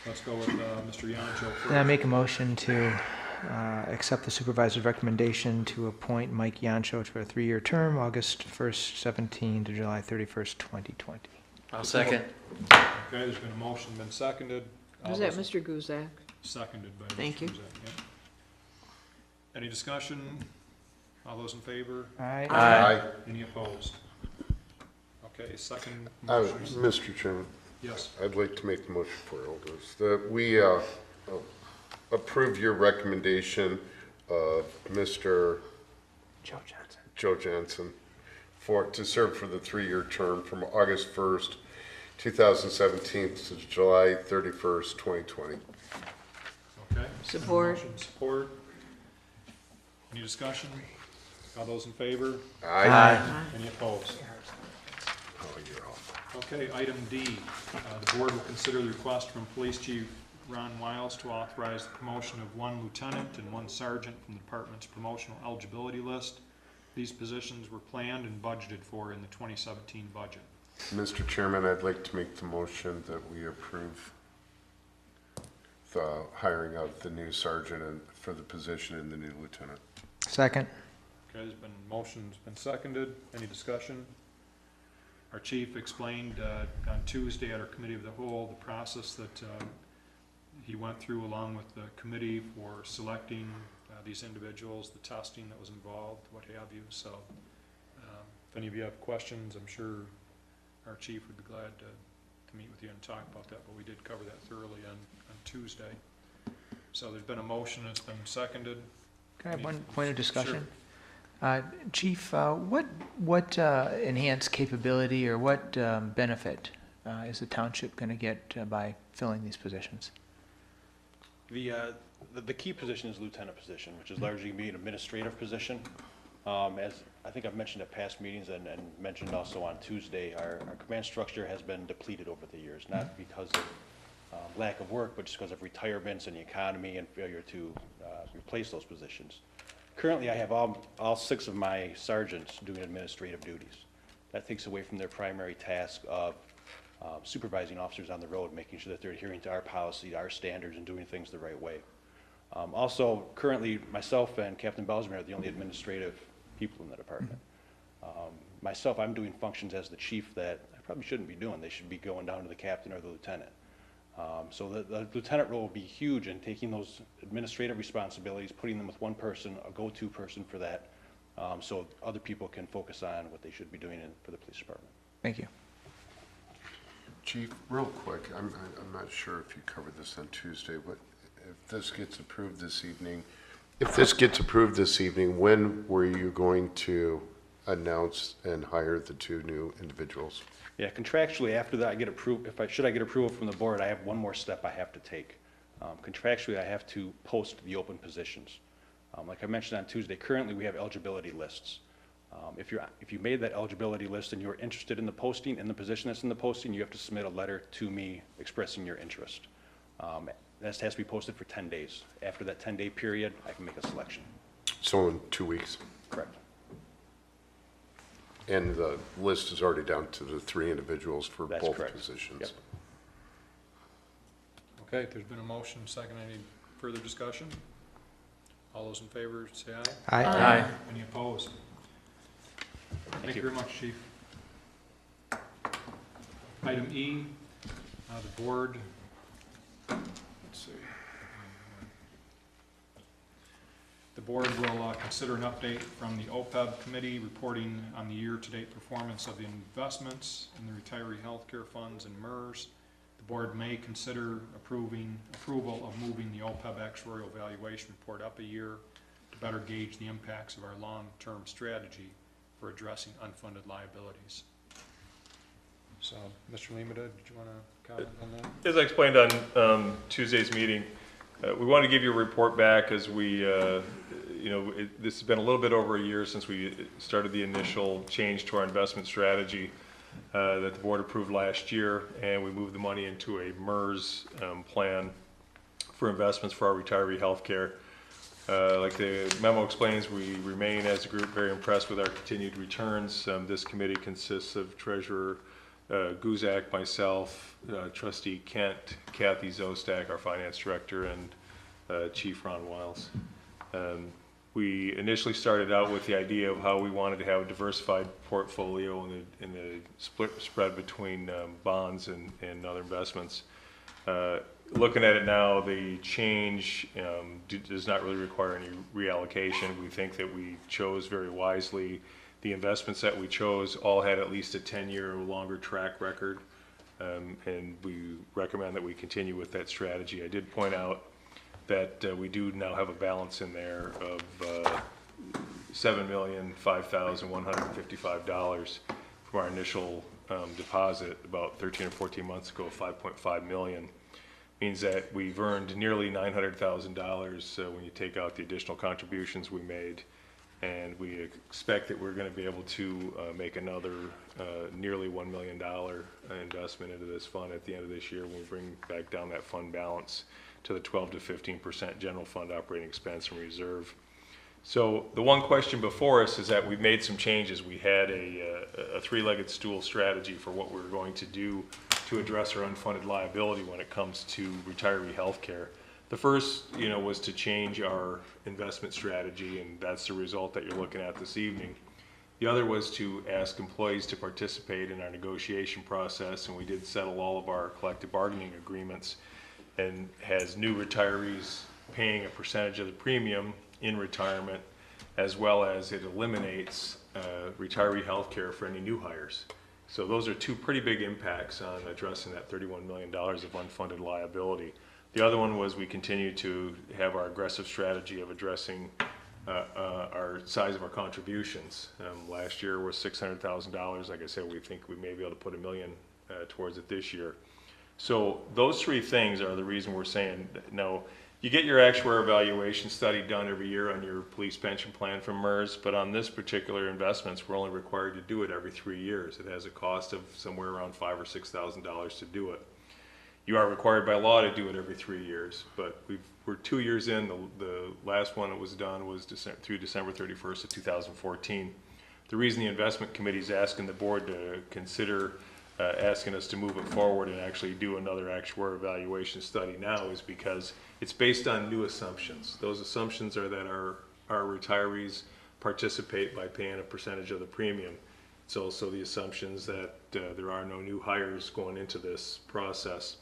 Let's go with Mr. Yancho first. Then I make a motion to accept the supervisor's recommendation to appoint Mike Yancho for a 3-year term, August 1st, 17 to July 31st, 2020. I'll second. Okay, there's been a motion, been seconded. All Was that those- Mr. Guzak? Seconded by Mr. Thank you. Guzak, yeah. Any discussion? All those in favor? Aye. Aye. Any opposed? Okay, second Uh, motion. Mr. Chairman, Yes, I'd like to make the motion for elders, that we approve your recommendation of Mr. Joe Johnson. Joe Johnson to serve for the 3-year term from August 1st, 2017 to July 31st, 2020. okay. Support. Motion, support. Any discussion? All those in favor? Aye. Any opposed? Oh, you're off. Okay, item D, the board will consider the request from Police Chief Ron Wiles to authorize the promotion of 1 lieutenant and 1 sergeant from the department's promotional eligibility list. These positions were planned and budgeted for in the 2017 budget. Mr. Chairman, I'd like to make the motion that we approve the hiring of the new sergeant and for the position and the new lieutenant. Second. Okay, there's been motions, been seconded. Any discussion? Our chief explained on Tuesday at our committee of the whole, the process that he went through along with the committee for selecting these individuals, the testing that was involved, what have you. So if any of you have questions, I'm sure our chief would be glad to meet with you and talk about that, but we did cover that thoroughly on Tuesday. So there's been a motion, it's been seconded. Can I have Any- one point of discussion? Sure. Chief, what enhanced capability or what benefit is the township going to get by filling these positions? The key position is lieutenant position, which is largely going to be an administrative position. As I think I've mentioned at past meetings and mentioned also on Tuesday, our command structure has been depleted over the years, not because of lack of work, but just because of retirements and the economy and failure to replace those positions. Currently, I have all 6 of my sergeants doing administrative duties. That takes away from their primary task of supervising officers on the road, making sure that they're adhering to our policy, our standards, and doing things the right way. Also, currently, myself and Captain Belzman are the only administrative people in the department. Myself, I'm doing functions as the chief that I probably shouldn't be doing. They should be going down to the captain or the lieutenant. So the lieutenant role will be huge in taking those administrative responsibilities, putting them with one person, a go-to person for that, so other people can focus on what they should be doing for the police department. Thank you. Chief, real quick, I'm not sure if you covered this on Tuesday, but if this gets approved this evening, when were you going to announce and hire the 2 new individuals? Yeah, contractually, after that, I get approved, should I get approval from the board, I have one more step I have to take. Contractually, I have to post the open positions. Like I mentioned on Tuesday, currently we have eligibility lists. If you made that eligibility list and you're interested in the posting, in the position that's in the posting, you have to submit a letter to me expressing your interest. That has to be posted for 10 days. After that 10-day period, I can make a selection. So in 2 weeks? Correct. And the list is already down to the 3 individuals for That's both correct. positions? Yep. Okay, there's been a motion, second. Any further discussion? All those in favor, say aye. Aye. Any opposed? Thank you very much, Chief. Item E, the board, let's see. The board will consider an update from the OPEB committee reporting on the year-to-date performance of the investments in the retiree healthcare funds and MERS. The board may consider approval of moving the OPEB actuarial valuation report up a year to better gauge the impacts of our long-term strategy for addressing unfunded liabilities. So, Mr. Limita, did you want to comment on that? As I explained on Tuesday's meeting, we want to give you a report back as we, this has been a little bit over a year since we started the initial change to our investment strategy that the board approved last year, and we moved the money into a MERS plan for investments for our retiree health care. Like the memo explains, we remain as a group very impressed with our continued returns. This committee consists of Treasurer Guzak, myself, Trustee Kent, Kathy Zostak, our Finance Director, and Chief Ron Wiles. We initially started out with the idea of how we wanted to have a diversified portfolio in the split spread between bonds and other investments. Looking at it now, the change does not really require any reallocation. We think that we chose very wisely. The investments that we chose all had at least a 10-year or longer track record, and we recommend that we continue with that strategy. I did point out that we do now have a balance in there of $7,005,155 from our initial deposit about 13 or 14 months ago, $5.5 million. Means that we've earned nearly $900,000 when you take out the additional contributions we made, and we expect that we're going to be able to make another nearly $1 million investment into this fund at the end of this year when we bring back down that fund balance to the 12 to 15% general fund operating expense and reserve. So the one question before us is that we've made some changes. We had a three-legged stool strategy for what we're going to do to address our unfunded liability when it comes to retiree health care. The first, was to change our investment strategy, and that's the result that you're looking at this evening. The other was to ask employees to participate in our negotiation process, and we did settle all of our collective bargaining agreements, and has new retirees paying a percentage of the premium in retirement, as well as it eliminates retiree health care for any new hires. So those are two pretty big impacts on addressing that $31 million of unfunded liability. The other one was we continue to have our aggressive strategy of addressing our size of our contributions. Last year was $600,000. Like I said, we think we may be able to put $1 million towards it this year. So those three things are the reason we're saying no. You get your actuarial evaluation study done every year on your police pension plan from MERS, but on this particular investments, we're only required to do it every 3 years. It has a cost of somewhere around $5,000 or $6,000 to do it. You are required by law to do it every 3 years, but we're 2 years in. The last one that was done was through December 31st of 2014. The reason the investment committee is asking the board to consider asking us to move it forward and actually do another actuarial evaluation study now is because it's based on new assumptions. Those assumptions are that our retirees participate by paying a percentage of the premium. It's also the assumptions that there are no new hires going into this process.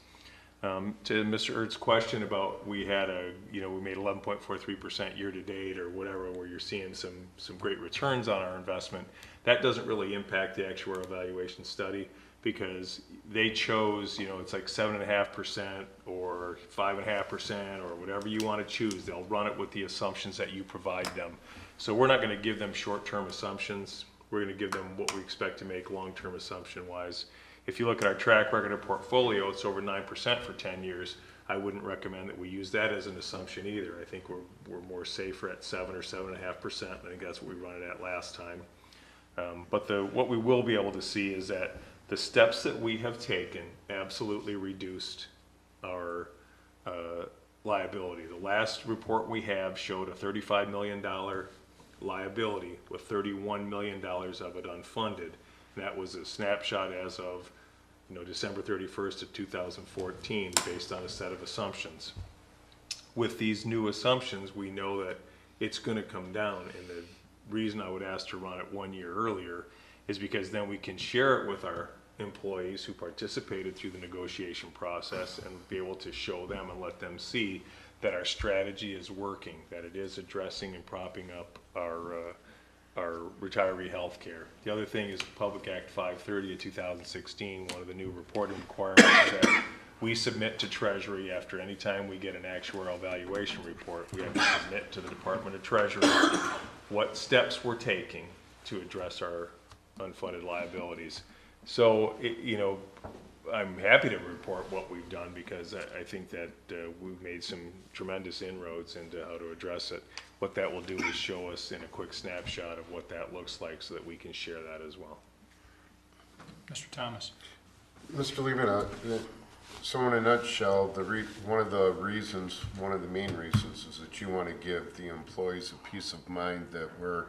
To Mr. Ertz's question about we made 11.43% year to date or whatever, where you're seeing some great returns on our investment, that doesn't really impact the actuarial evaluation study, because they chose, it's like 7.5% or 5.5% or whatever you want to choose. They'll run it with the assumptions that you provide them. So we're not going to give them short-term assumptions. We're going to give them what we expect to make long-term assumption-wise. If you look at our track record of portfolio, it's over 9% for 10 years. I wouldn't recommend that we use that as an assumption either. I think we're more safer at 7 or 7.5%. I think that's what we run it at last time. But what we will be able to see is that the steps that we have taken absolutely reduced our liability. The last report we have showed a $35 million liability with $31 million of it unfunded. And that was a snapshot as of December 31st of 2014 based on a set of assumptions. With these new assumptions, we know that it's gonna come down. And the reason I would ask to run it 1 year earlier is because then we can share it with our employees who participated through the negotiation process and be able to show them and let them see that our strategy is working, that it is addressing and propping up our retiree health care. The other thing is Public Act 530 of 2016, one of the new reporting requirements that we submit to Treasury after any time we get an actuarial valuation report. We have to submit to the Department of Treasury what steps we're taking to address our unfunded liabilities. So, you know, I'm happy to report what we've done because I think that we've made some tremendous inroads into how to address it. What that will do is show us in a quick snapshot of what that looks like so that we can share that as well. Mr. Thomas? Mr. Lehman, so in a nutshell, one of the main reasons is that you want to give the employees a peace of mind that we're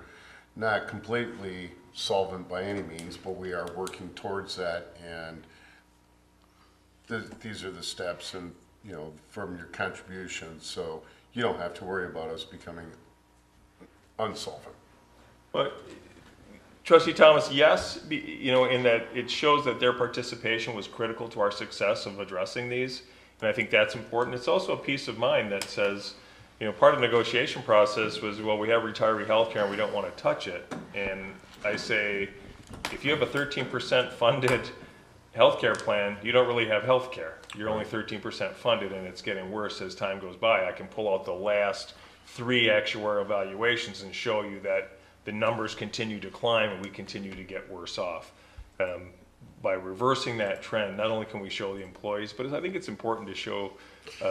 not completely solvent by any means, but we are working towards that, and these are the steps, and you know, from your contributions, so you don't have to worry about us becoming unsolvent. But Trustee Thomas, yes, you know, in that it shows that their participation was critical to our success of addressing these, and I think that's important. It's also a peace of mind that says, you know, part of the negotiation process was, well, we have retiree health care and we don't want to touch it. And I say, if you have a 13% funded healthcare plan, you don't really have health care. You're only 13% funded, and it's getting worse as time goes by. I can pull out the last 3 actuarial evaluations and show you that the numbers continue to climb and we continue to get worse off. By reversing that trend, not only can we show the employees, but I think it's important to show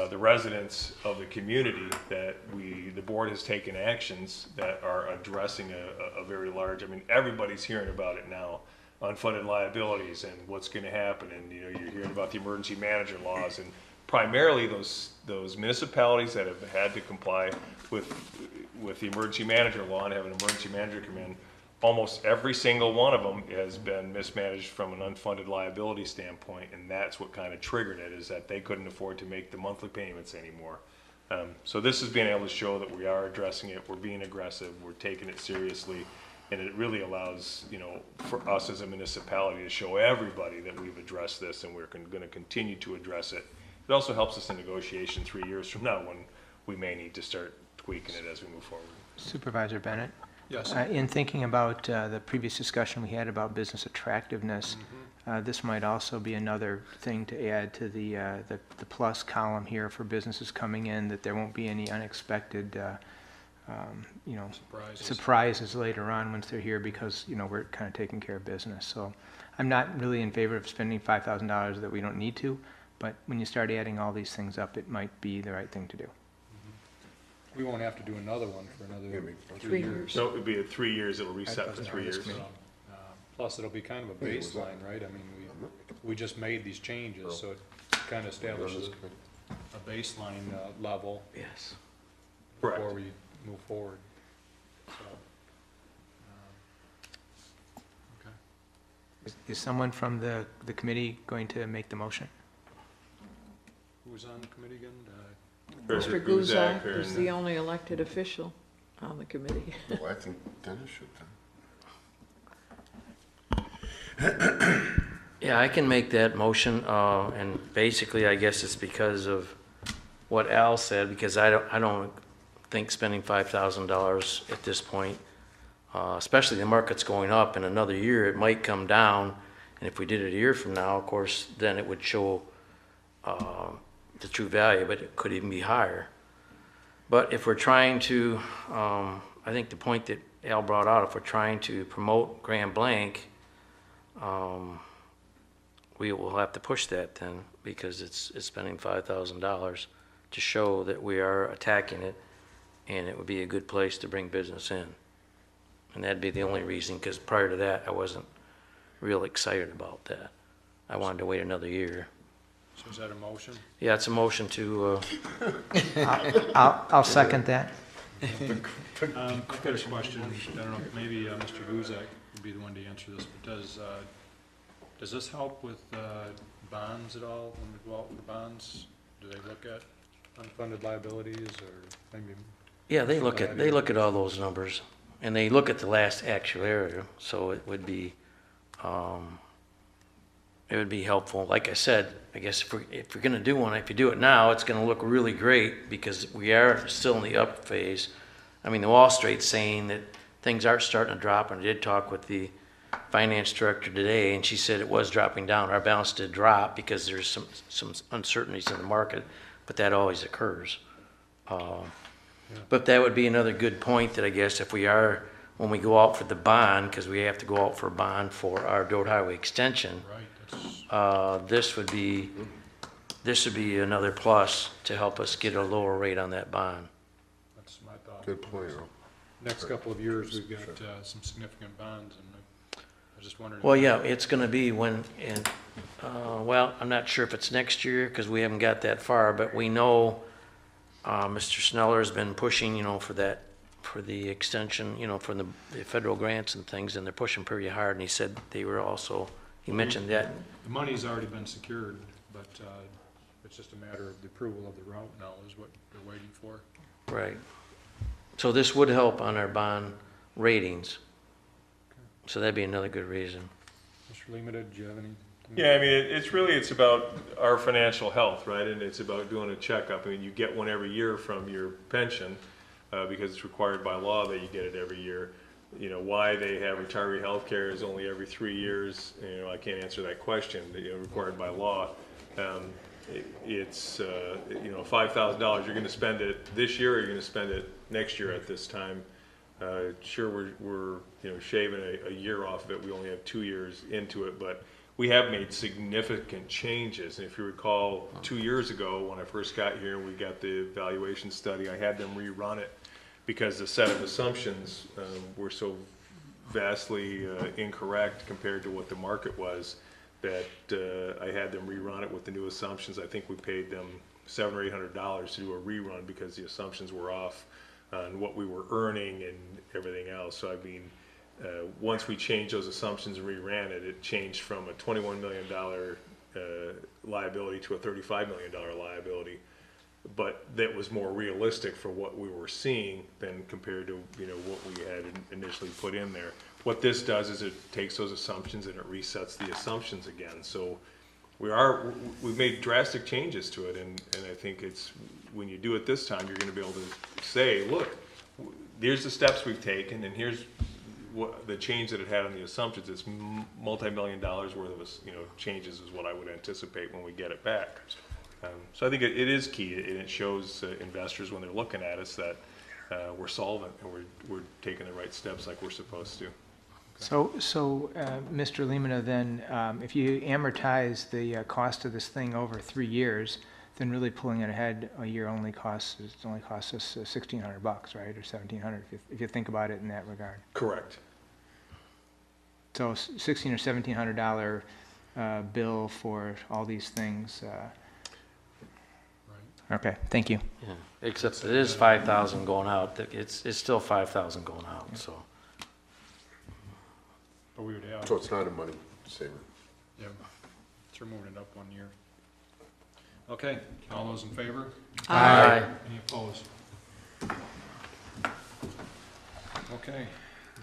the residents of the community that the board has taken actions that are addressing a very large, I mean, everybody's hearing about it now, unfunded liabilities and what's going to happen, and you know, you're hearing about the emergency manager laws, and primarily those municipalities that have had to comply with the emergency manager law and have an emergency manager come in, almost every single one of them has been mismanaged from an unfunded liability standpoint, and that's what kind of triggered it, is that they couldn't afford to make the monthly payments anymore. So this is being able to show that we are addressing it, we're being aggressive, we're taking it seriously, and it really allows, you know, for us as a municipality to show everybody that we've addressed this and we're going to continue to address it. It also helps us in negotiation 3 years from now when we may need to start tweaking it as we move forward. Supervisor Bennett? Yes. In thinking about the previous discussion we had about business attractiveness, this might also be another thing to add to the plus column here for businesses coming in, that there won't be any unexpected you know, surprises later on once they're here, because, you know, we're kind of taking care of business. So I'm not really in favor of spending $5,000 that we don't need to, but when you start adding all these things up, it might be the right thing to do. We won't have to do another one for another 3 years. So it would be 3 years, it'll reset for 3 years. Plus, it'll be kind of a baseline, right? I mean, we just made these changes, so it kind of establishes a baseline level. Yes. Before we move forward. So, okay. Is someone from the committee going to make the motion? Who's on the committee again? Mr. Guzak is the only elected official on the committee. Well, I think Dennis should then. Yeah, I can make that motion, and basically, I guess it's because of what Al said, because I don't think spending $5,000 at this point, especially the market's going up, in another year it might come down, and if we did it a year from now, of course, then it would show the true value, but it could even be higher. But if we're trying to, I think the point that Al brought out, if we're trying to promote Grand Blanc, we will have to push that then, because it's spending $5,000 to show that we are attacking it, and it would be a good place to bring business in. And that'd be the only reason, because prior to that, I wasn't real excited about that. I wanted to wait another year. So is that a motion? Yeah, it's a motion to, I'll second that. I've got a question. I don't know, maybe Mr. Guzak would be the one to answer this, but does this help with bonds at all? When we go out with the bonds, do they look at unfunded liabilities, or maybe Yeah, they look at all those numbers, and they look at the last actuarial, so it would be helpful. Like I said, I guess if we're gonna do one, if you do it now, it's gonna look really great because we are still in the up phase. I mean, the Wall Street's saying that things are starting to drop, and I did talk with the finance director today, and she said it was dropping down. Our balance did drop because there's some uncertainties in the market, but that always occurs. But that would be another good point that I guess if we are, when we go out for the bond, because we have to go out for a bond for our Dode Highway extension, this would be another plus to help us get a lower rate on that bond. That's my thought. Good point, Earl. Next couple of years, we've got some significant bonds, and I was just wondering. Well, yeah, it's gonna be when, and, well, I'm not sure if it's next year, because we haven't got that far, but we know, Mr. Sneller has been pushing, for the extension, from the federal grants and things, and they're pushing pretty hard, and he said they were also, he mentioned that. The money's already been secured, but it's just a matter of the approval of the route now is what they're waiting for. Right. So this would help on our bond ratings. So that'd be another good reason. Mr. Lima, did you have any? Yeah, I mean, it's about our financial health, right? And it's about doing a checkup. I mean, you get one every year from your pension because it's required by law that you get it every year. Why they have retiree health care is only every 3 years. I can't answer that question, required by law. It's $5,000. You're going to spend it this year, or you're going to spend it next year at this time. Sure, we're shaving a year off of it. We only have 2 years into it, but we have made significant changes. And if you recall, 2 years ago when I first got here and we got the evaluation study, I had them rerun it because the set of assumptions were so vastly incorrect compared to what the market was that I had them rerun it with the new assumptions. I think we paid them $700 or $800 to do a rerun because the assumptions were off on what we were earning and everything else. So I mean, once we changed those assumptions and reran it, it changed from a $21 million liability to a $35 million liability. But that was more realistic for what we were seeing than compared to what we had initially put in there. What this does is it takes those assumptions and it resets the assumptions again. So we've made drastic changes to it, and I think it's when you do it this time, you're going to be able to say, look, here's the steps we've taken, and here's what the change that it had on the assumptions. It's multi-million dollars worth of changes is what I would anticipate when we get it back. So I think it is key, and it shows investors when they're looking at us that we're solvent and we're taking the right steps like we're supposed to. So, Mr. Lemina, then, if you amortize the cost of this thing over 3 years, then really pulling it ahead a year only costs us $1,600, right, or $1,700, if you think about it in that regard. Correct. So $1,600 or $1,700 bill for all these things. Okay, thank you. Yeah. Except it is 5,000 going out. It's still 5,000 going out. So. But we would have. So it's not a money saver. Yeah, so we're moving it up 1 year. Okay, all those in favor? Aye. Any opposed? Okay,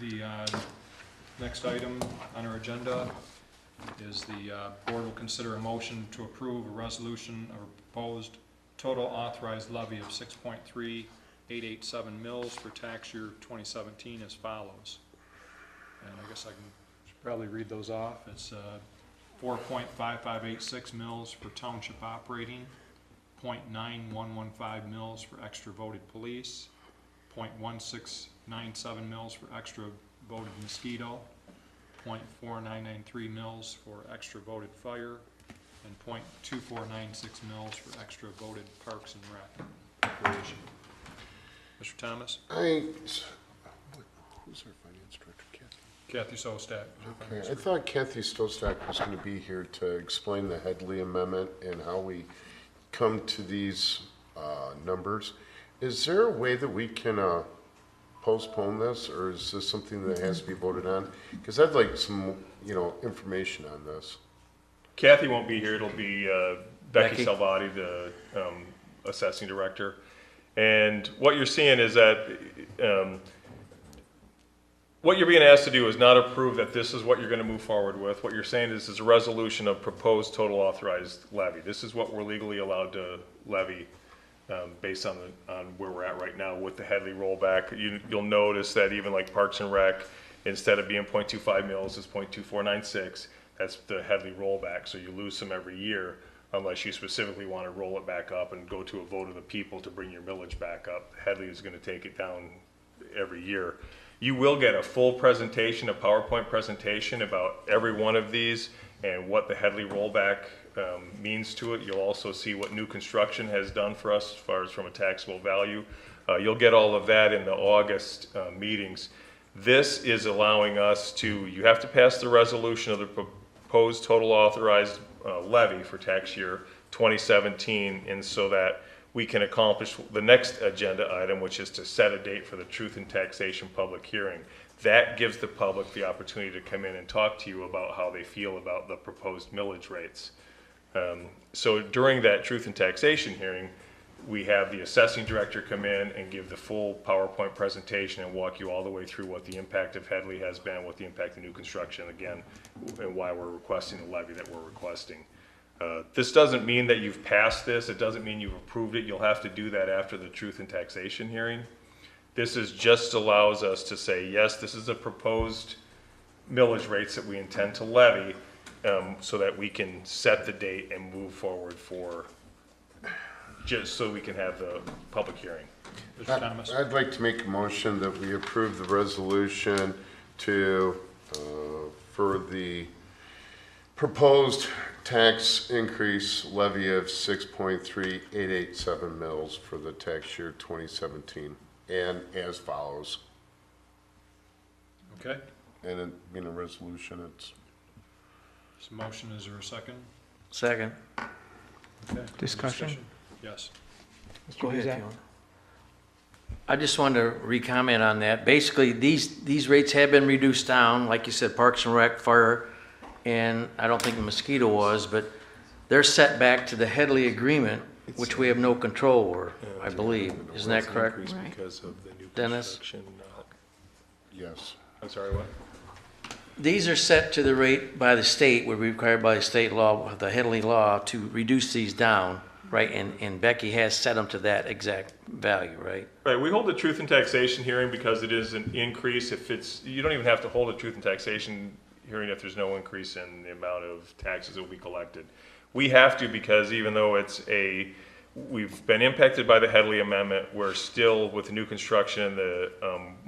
the next item on our agenda is the board will consider a motion to approve a resolution of a proposed total authorized levy of 6.3887 mils for tax year 2017 as follows. And I guess I should probably read those off. It's 4.5586 mils for township operating, 0.9115 mils for extra voted police, 0.1697 mils for extra voted mosquito, 0.4993 mils for extra voted fire, and 0.2496 mils for extra voted parks and recreation. Mr. Thomas? Who's our finance director, Kathy Sostak. Okay, I thought Kathy Sostak was going to be here to explain the Headley Amendment and how we come to these numbers. Is there a way that we can postpone this, or is this something that has to be voted on? Because I'd like some, information on this. Kathy won't be here. It'll be Becky Becky? Salvati, the assessing director. And what you're seeing is that what you're being asked to do is not approve that this is what you're going to move forward with. What you're saying is a resolution of proposed total authorized levy. This is what we're legally allowed to levy based on where we're at right now with the Headley rollback. You'll notice that even like Parks and Rec, instead of being 0.25 mils, is 0.2496. That's the Headley rollback, so you lose some every year unless you specifically want to roll it back up and go to a vote of the people to bring your millage back up. Headley is going to take it down every year. You will get a full presentation, a PowerPoint presentation about every one of these and what the Headley rollback means to it. You'll also see what new construction has done for us as far as from a taxable value. You'll get all of that in the August meetings. This is allowing us to, you have to pass the resolution of the proposed total authorized levy for tax year 2017, and so that we can accomplish the next agenda item, which is to set a date for the Truth in Taxation public hearing. That gives the public the opportunity to come in and talk to you about how they feel about the proposed millage rates. So during that Truth in Taxation hearing, we have the assessing director come in and give the full PowerPoint presentation and walk you all the way through what the impact of Headley has been, what the impact of new construction, again, and why we're requesting the levy that we're requesting. This doesn't mean that you've passed this. It doesn't mean you've approved it. You'll have to do that after the Truth in Taxation hearing. This is just allows us to say, yes, this is a proposed millage rates that we intend to levy, so that we can set the date and move forward for, just so we can have the public hearing. Mr. Thomas? I'd like to make a motion that we approve the resolution to, for the proposed tax increase levy of 6.3887 mils for the tax year 2017, and as follows. Okay. And it being a resolution, it's. This motion, is there a second? Second. Okay. Discussion? Yes. Go ahead, Mr. John. I just wanted to re-comment on that. Basically, these rates have been reduced down, like you said, Parks and Rec, Fire, and I don't think the mosquito was, but they're set back to the Headley agreement, which we have no control over, I believe. Isn't that correct? Right. Because of the new Dennis? construction. Yes. I'm sorry, what? These are set to the rate by the state, we're required by state law, the Headley law, to reduce these down, right? And Becky has set them to that exact value, right? Right, we hold the Truth in Taxation hearing because it is an increase. If it's, you don't even have to hold a Truth in Taxation hearing if there's no increase in the amount of taxes that will be collected. We have to, because even though we've been impacted by the Headley Amendment, we're still, with the new construction and the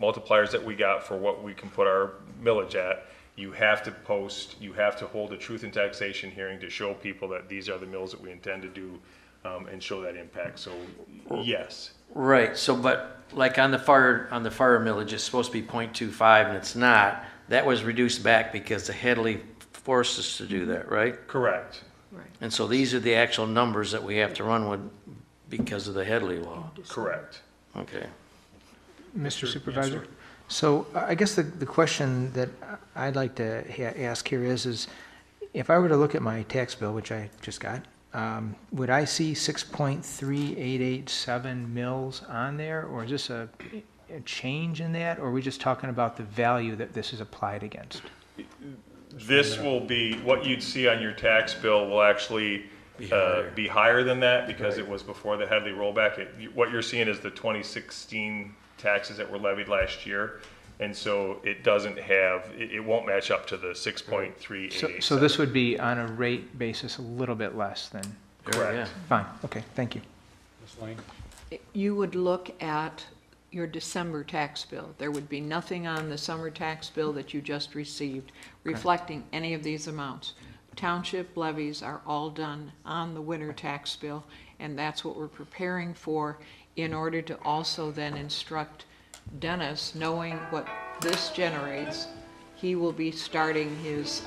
multipliers that we got for what we can put our millage at, you have to hold a Truth in Taxation hearing to show people that these are the mills that we intend to do, and show that impact. So, yes. Right, so, but like on the fire millage, it's supposed to be 0.25 and it's not. That was reduced back because the Headley forced us to do that, right? Correct. Right. And so these are the actual numbers that we have to run with because of the Headley law. Correct. Okay. Mr. Sir, Supervisor? yes, sir. So I guess the question that I'd like to ask here is if I were to look at my tax bill, which I just got, would I see 6.3887 mils on there, or is this a change in that, or are we just talking about the value that this is applied against? This will be, what you'd see on your tax bill will actually be higher than that because it was before the Headley rollback. What you're seeing is the 2016 taxes that were levied last year. And so it doesn't have, it won't match up to the 6.3887. So this would be on a rate basis a little bit less than? Correct. Yeah. Fine, okay, thank you. Ms. Lane? You would look at your December tax bill. There would be nothing on the summer tax bill that you just received reflecting any of these amounts. Township levies are all done on the winter tax bill, and that's what we're preparing for in order to also then instruct Dennis, knowing what this generates. He will be starting his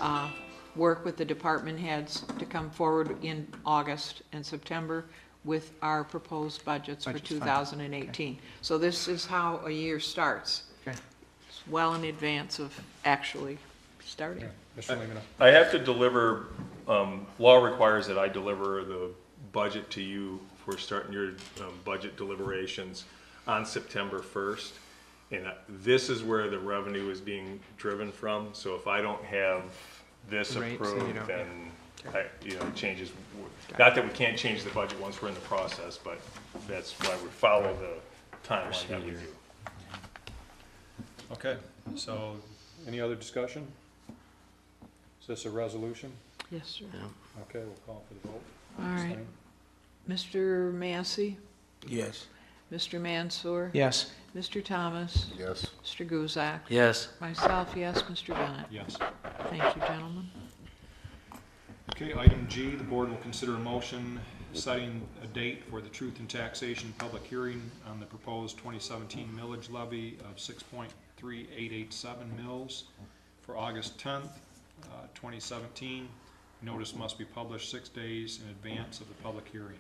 work with the department heads to come forward in August and September with our proposed budgets for Budget's fine. 2018. So this is how a year starts. Okay. It's well in advance of actually starting. Mr. Lemon? I have to deliver, law requires that I deliver the budget to you we're starting your budget deliberations on September 1st. And this is where the revenue is being driven from. So if I don't have this Right, so you approved, don't- then, it changes. Not that we can't change the budget once we're in the process, but that's why we follow the timeline that we do. Okay, so any other discussion? Is this a resolution? Yes, sir. Okay, we'll call for the vote. All right. Same. Mr. Massey, Yes. Mr. Mansour, Yes. Mr. Thomas, Yes. Mr. Guzak. Yes. Myself, yes, Mr. Bennett. Yes. Thank you, gentlemen. Okay, item G, the board will consider a motion setting a date for the Truth in Taxation public hearing on the proposed 2017 millage levy of 6.3887 mils for August 10th, 2017. Notice must be published 6 days in advance of the public hearing.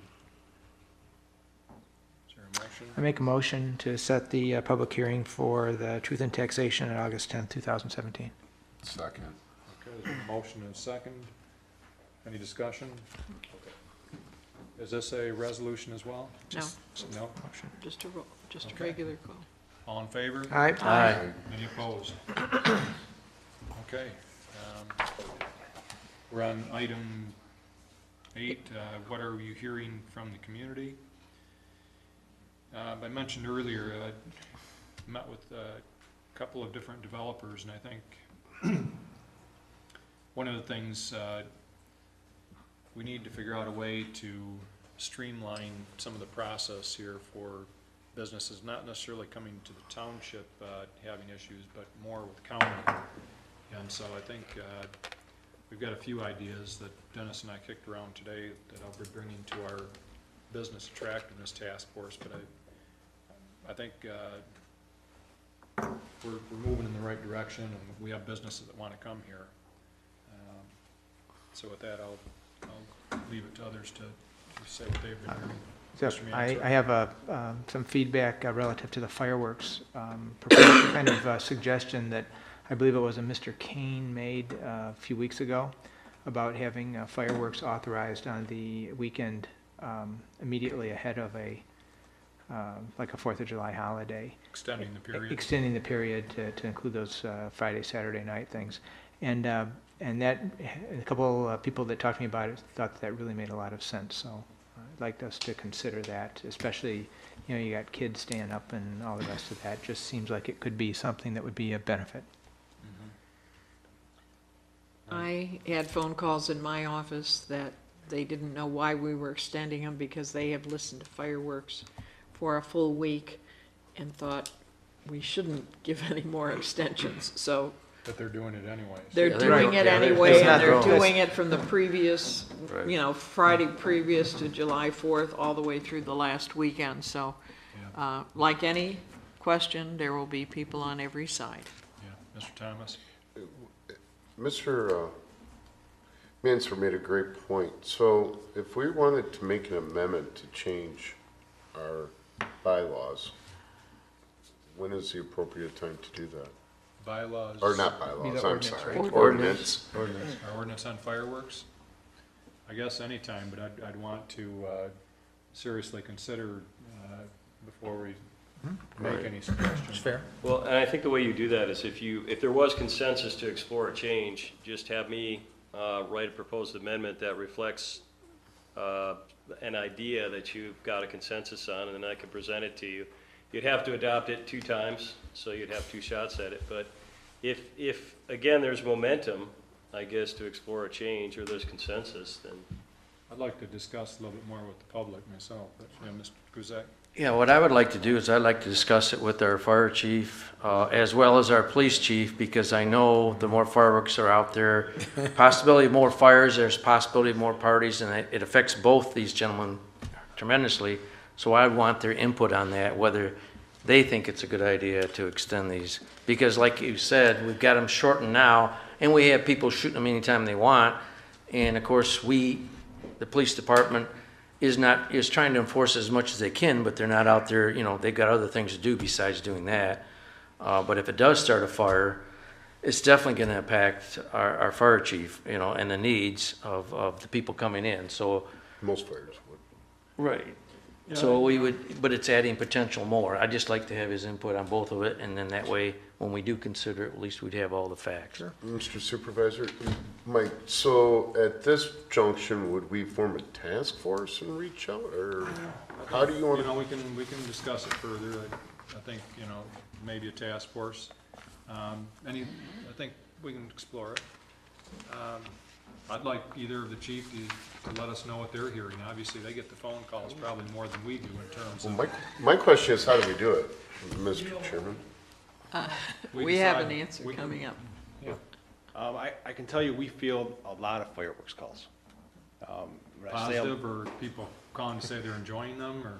Is there a motion? I make a motion to set the public hearing for the Truth in Taxation on August 10th, 2017. Second. Okay, there's a motion and a second. Any discussion? Is this a resolution as well? No, No? just a Okay. regular call. All in favor? Aye. Aye. Any opposed? Okay. We're on item 8. What are you hearing from the community? I mentioned earlier, I met with a couple of different developers, and I think one of the things we need to figure out a way to streamline some of the process here for businesses, not necessarily coming to the township having issues, but more with county. And so I think we've got a few ideas that Dennis and I kicked around today that I'll be bringing to our business attractiveness task force. But I think we're moving in the right direction, and we have businesses that want to come here. So with that, I'll leave it to others to say what they've been hearing. So Mr. I Mansour. have some feedback relative to the fireworks. Proposed kind of suggestion that I believe it was a Mr. Kane made a few weeks ago about having fireworks authorized on the weekend immediately ahead of like a 4th of July holiday. Extending the period. Extending the period to include those Friday, Saturday night things. And that, a couple people that talked to me about it thought that really made a lot of sense. So I'd like us to consider that, especially, you got kids staying up and all the rest of that. Just seems like it could be something that would be a benefit. I had phone calls in my office that they didn't know why we were extending them because they have listened to fireworks for a full week and thought we shouldn't give any more extensions. So But they're doing it anyways. they're Yeah, doing it yeah, anyway, it's not and they're wrong. doing it from the previous, Right. Friday previous to July 4th, all the way through the last weekend. So, like any question, there will be people on every side. Yeah, Mr. Thomas? Mr. Mansour made a great point. So if we wanted to make an amendment to change our bylaws, when is the appropriate time to do that? Bylaws? Or not Be bylaws, the I'm ordinance, sorry. right? Ordinance. Our ordinance on fireworks? I guess anytime, but I'd want to seriously consider before we make any suggestions. Fair. Well, and I think the way you do that is if there was consensus to explore a change, just have me write a proposed amendment that reflects an idea that you've got a consensus on, and then I can present it to you. You'd have to adopt it 2 times, so you'd have 2 shots at it. But if again, there's momentum, I guess, to explore a change, or there's consensus, then I'd like to discuss a little bit more with the public myself, but, Mr. Guzak? Yeah, what I would like to do is I'd like to discuss it with our fire chief, as well as our police chief, because I know the more fireworks are out there, possibility of more fires, there's possibility of more parties, and it affects both these gentlemen tremendously. So I want their input on that, whether they think it's a good idea to extend these. Because like you said, we've got them shortened now, and we have people shooting them anytime they want. And of course, the police department, is trying to enforce as much as they can, but they're not out there, they've got other things to do besides doing that. But if it does start a fire, it's definitely going to impact our fire chief, and the needs of the people coming in. So Most fires would. right, So we would, but it's adding potential more. I'd just like to have his input on both of it, and then that way, when we do consider it, at least we'd have all the facts. Mr. Supervisor, Mike, so at this junction, would we form a task force and reach out, or how do you want You to? know, we can discuss it further. I think, you know, maybe a task force. I think we can explore it. I'd like either of the chief to let us know what they're hearing. Obviously, they get the phone calls probably more than we do in terms Well, of. my question is, how do we do it, Mr. Chairman? We have an decide- answer we can- coming up. Yeah. I can tell you, we field a lot of fireworks calls. When I say a- Positive, or people calling to say they're enjoying them, or?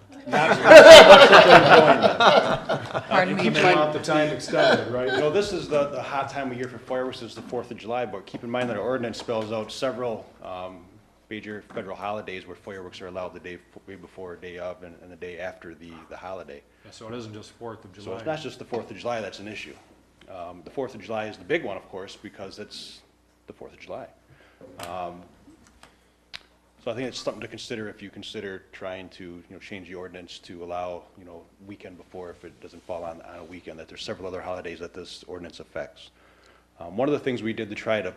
Pardon me, Keeping Chief? out the time extended, right? You know, this is the hot time of year for fireworks, is the 4th of July, but keep in mind that our ordinance spells out several major federal holidays where fireworks are allowed the way before, day of, and the day after the holiday. Yeah, so it isn't just 4th of So July. it's not just the 4th of July that's an issue. The 4th of July is the big one, of course, because it's the 4th of July. So I think it's something to consider if you consider trying to, you know, change the ordinance to allow, you know, weekend before, if it doesn't fall on a weekend, that there's several other holidays that this ordinance affects. One of the things we did to try to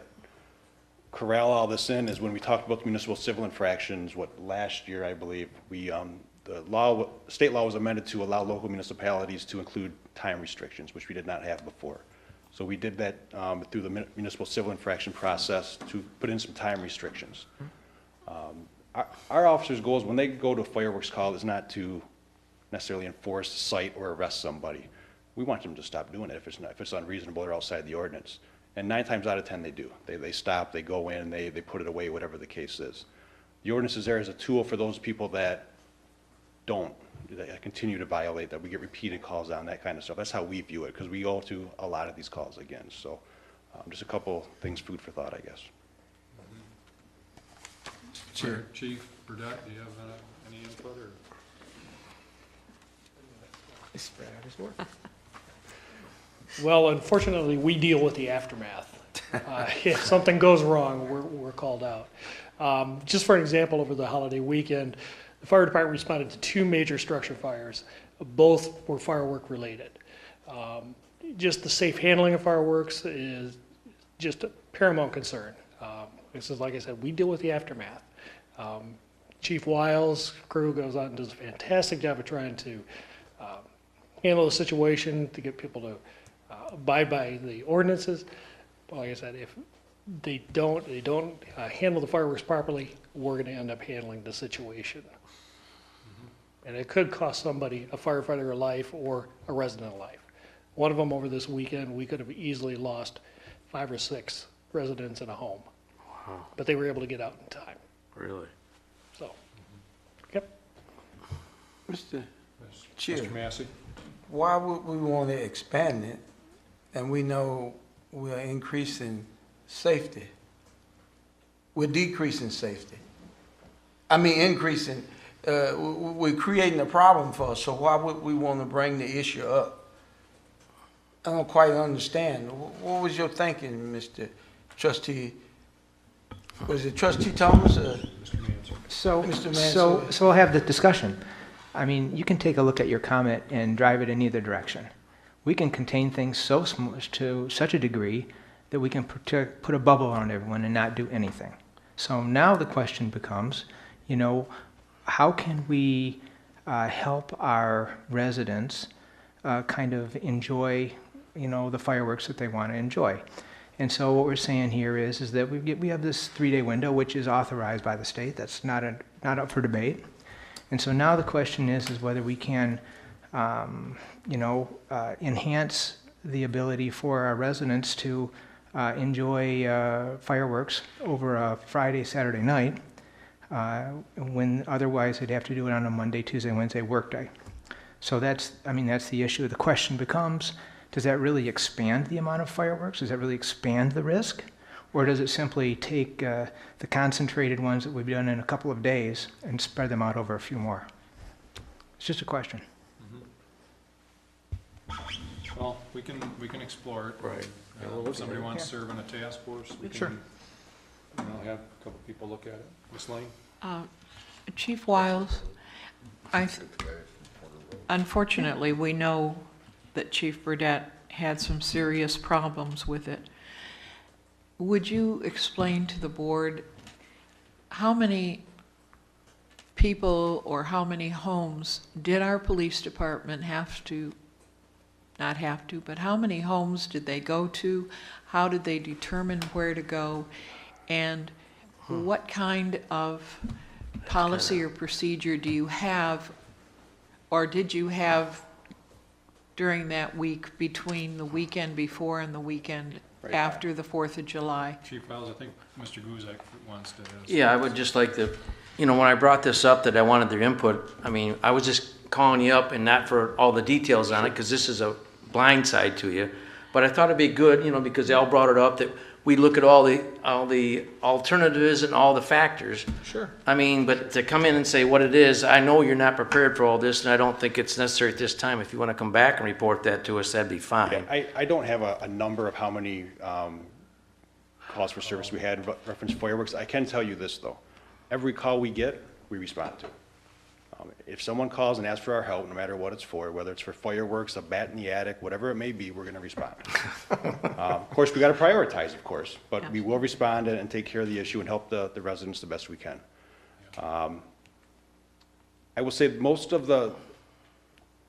corral all this in is when we talked about the municipal civil infractions, last year, I believe, the state law was amended to allow local municipalities to include time restrictions, which we did not have before. So we did that through the municipal civil infraction process to put in some time restrictions. Our officers' goals when they go to a fireworks call is not to necessarily enforce, cite, or arrest somebody. We want them to stop doing it if it's unreasonable or outside the ordinance. And 9 times out of 10 they do. They stop, they go in, they put it away, whatever the case is. The ordinance is there as a tool for those people that continue to violate, that we get repeated calls on, that kind of stuff. That's how we view it, because we go to a lot of these calls again. So just a couple things, food for thought, I guess. Sure. Chief Burdette, do you have any input, or? Well, unfortunately, we deal with the aftermath. If something goes wrong, we're called out. Just for an example, over the holiday weekend, the fire department responded to 2 major structure fires. Both were firework related. Just the safe handling of fireworks is just a paramount concern. This is, like I said, we deal with the aftermath. Chief Wiles' crew goes out and does a fantastic job of trying to handle the situation, to get people to abide by the ordinances. But like I said, if they don't handle the fireworks properly, we're going to end up handling the situation. And it could cost somebody, a firefighter, a life, or a resident a life. One of them over this weekend, we could have easily lost 5 or 6 residents in a home. Wow, But they were able to get out in time, really? so. Yep. Mr. Yes. Chair. Mr. Massey? Why would we want to expand it, and we know we're increasing safety? We're decreasing safety. I mean, increasing, we're creating a problem for us, so why would we want to bring the issue up? I don't quite understand. What was your thinking, Mr. Trustee? Was it Trustee Thomas or So, Mr. so, Mansour? so we'll have the discussion. I mean, you can take a look at your comment and drive it in either direction. We can contain things to such a degree that we can put a bubble around everyone and not do anything. So now the question becomes, you know, how can we help our residents kind of enjoy, you know, the fireworks that they want to enjoy? And so what we're saying here is that we have this 3-day window, which is authorized by the state. That's not up for debate. And so now the question is whether we can, enhance the ability for our residents to enjoy fireworks over a Friday, Saturday night, when otherwise they'd have to do it on a Monday, Tuesday, Wednesday workday. So that's the issue. The question becomes, does that really expand the amount of fireworks? Does that really expand the risk? Or does it simply take the concentrated ones that we've done in a couple of days and spread them out over a few more? It's just a question. Well, we can explore it. Right. If somebody wants to serve on a task force, we Sure. can, have a couple people look at it. Ms. Lane? Chief Wiles, Unfortunately, we know that Chief Burdette had some serious problems with it. Would you explain to the board how many people or how many homes did our police department have to, not have to, but how many homes did they go to? How did they determine where to go? And what kind of policy or procedure do you have, or did you have during that week between the weekend before and the weekend after the 4th of July? Chief Wells, I think Mr. Guzek wants to. Yeah, I would just like to, when I brought this up that I wanted their input, I mean, I was just calling you up and not for all the details on it, because this is a blind side to you. But I thought it'd be good, because they all brought it up, that we look at all the alternatives and all the factors. Sure. I mean, but to come in and say what it is, I know you're not prepared for all this, and I don't think it's necessary at this time. If you want to come back and report that to us, that'd be fine. Yeah, I don't have a number of how many calls for service we had reference fireworks. I can tell you this, though. Every call we get, we respond to. If someone calls and asks for our help, no matter what it's for, whether it's for fireworks, a bat in the attic, whatever it may be, we're going to respond. Of course, we got to prioritize, of course, but we will respond and take care of the issue and help the residents the best we can. I will say most of the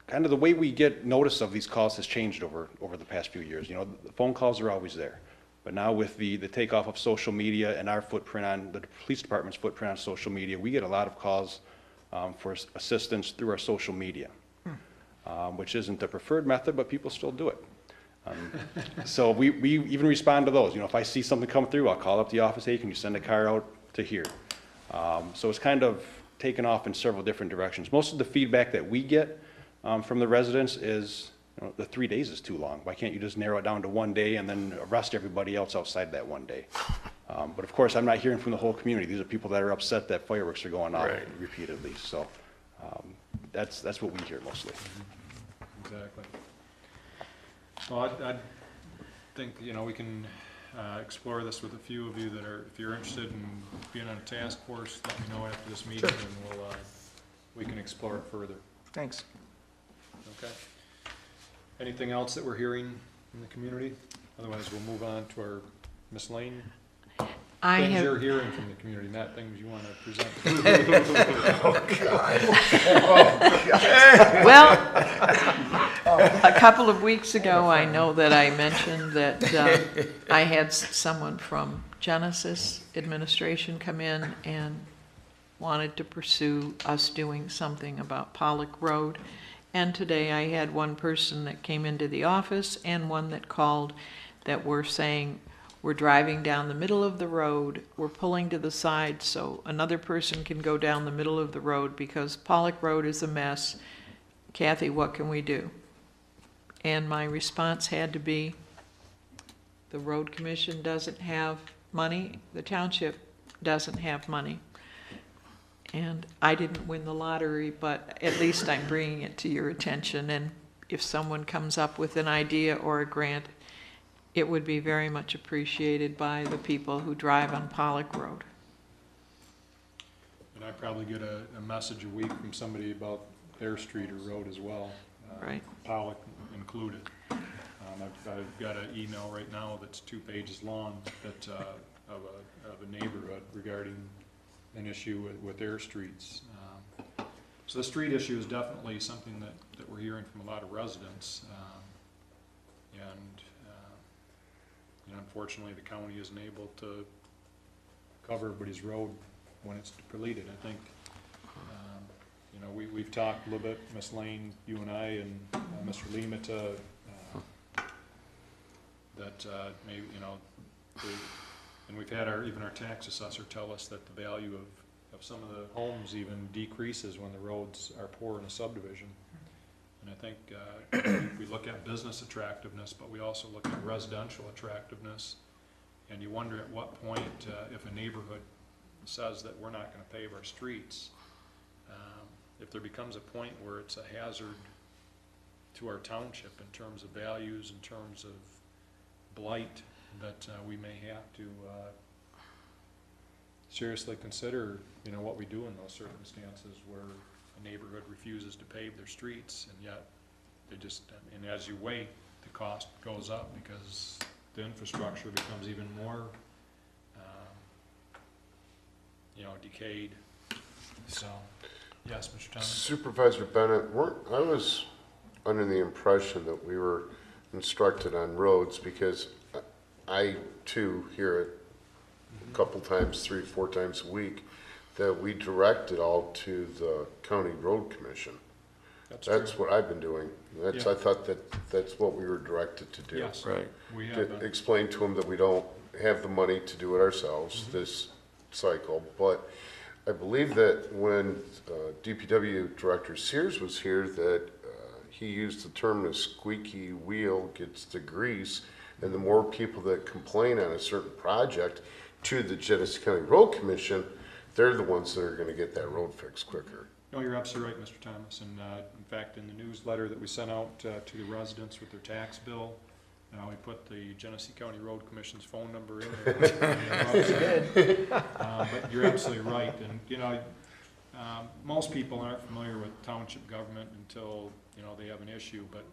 way we get notice of these calls has changed over the past few years. The phone calls are always there, but now with the takeoff of social media and our footprint on the police department's footprint on social media, we get a lot of calls for assistance through our social media, which isn't the preferred method, but people still do it. So we even respond to those. If I see something come through, I'll call up the office, hey, can you send a car out to here? So it's kind of taken off in several different directions. Most of the feedback that we get from the residents is, the 3 days is too long. Why can't you just narrow it down to 1 day and then arrest everybody else outside that 1 day? But of course, I'm not hearing from the whole community. These are people that are upset that fireworks are going off repeatedly. So that's what we hear mostly. Exactly. Well, I think, we can explore this with a few of you that are, if you're interested in being on a task force, let me know after this meeting, and we can explore it further. Thanks. Okay. Anything else that we're hearing in the community? Otherwise, we'll move on to our miscellaneous. Things you're hearing from the community, not things you want to present. Well, a couple of weeks ago, I know that I mentioned that I had someone from Genesis Administration come in and wanted to pursue us doing something about Pollock Road. And today I had one person that came into the office and one that called that were saying, we're driving down the middle of the road, we're pulling to the side so another person can go down the middle of the road because Pollock Road is a mess. Kathy, what can we do? And my response had to be, the road commission doesn't have money, the township doesn't have money. And I didn't win the lottery, but at least I'm bringing it to your attention. And if someone comes up with an idea or a grant, it would be very much appreciated by the people who drive on Pollock Road. And I probably get a message a week from somebody about their street or road as well. Right. Pollock included. I've got an email right now that's 2 pages long that of a neighborhood regarding an issue with their streets. So the street issue is definitely something that we're hearing from a lot of residents. And unfortunately, the county isn't able to cover everybody's road when it's depleted. I think, we've talked a little bit, Ms. Lane, you and I, and Mr. Limita, that maybe, and we've had even our tax assessor tell us that the value of some of the homes even decreases when the roads are poor in a subdivision. And I think we look at business attractiveness, but we also look at residential attractiveness. And you wonder at what point, if a neighborhood says that we're not going to pave our streets, if there becomes a point where it's a hazard to our township in terms of values, in terms of blight, that we may have to seriously consider, what we do in those circumstances where a neighborhood refuses to pave their streets, and yet they just, and as you wait, the cost goes up because the infrastructure becomes even more, decayed. So, yes, Mr. Thomas? Supervisor Bennett, I was under the impression that we were instructed on roads because I too hear it a couple times, 3-4 times a week, that we direct it all to the county road commission. That's what I've been doing. I thought that's what we were directed to do. Yes. Right. We have To explain to them that we don't have the money to do it ourselves Mm-hmm. this cycle, but I believe that when DPW Director Sears was here, that he used the term "the squeaky wheel gets the grease," and the more people that complain on a certain project to the Genesee County Road Commission, they're the ones that are going to get that road fixed quicker. No, you're absolutely right, Mr. Thomas, and in fact, in the newsletter that we sent out to the residents with their tax bill, we put the Genesee County Road Commission's phone number in there. But you're absolutely right, and most people aren't familiar with township government until, they have an issue, but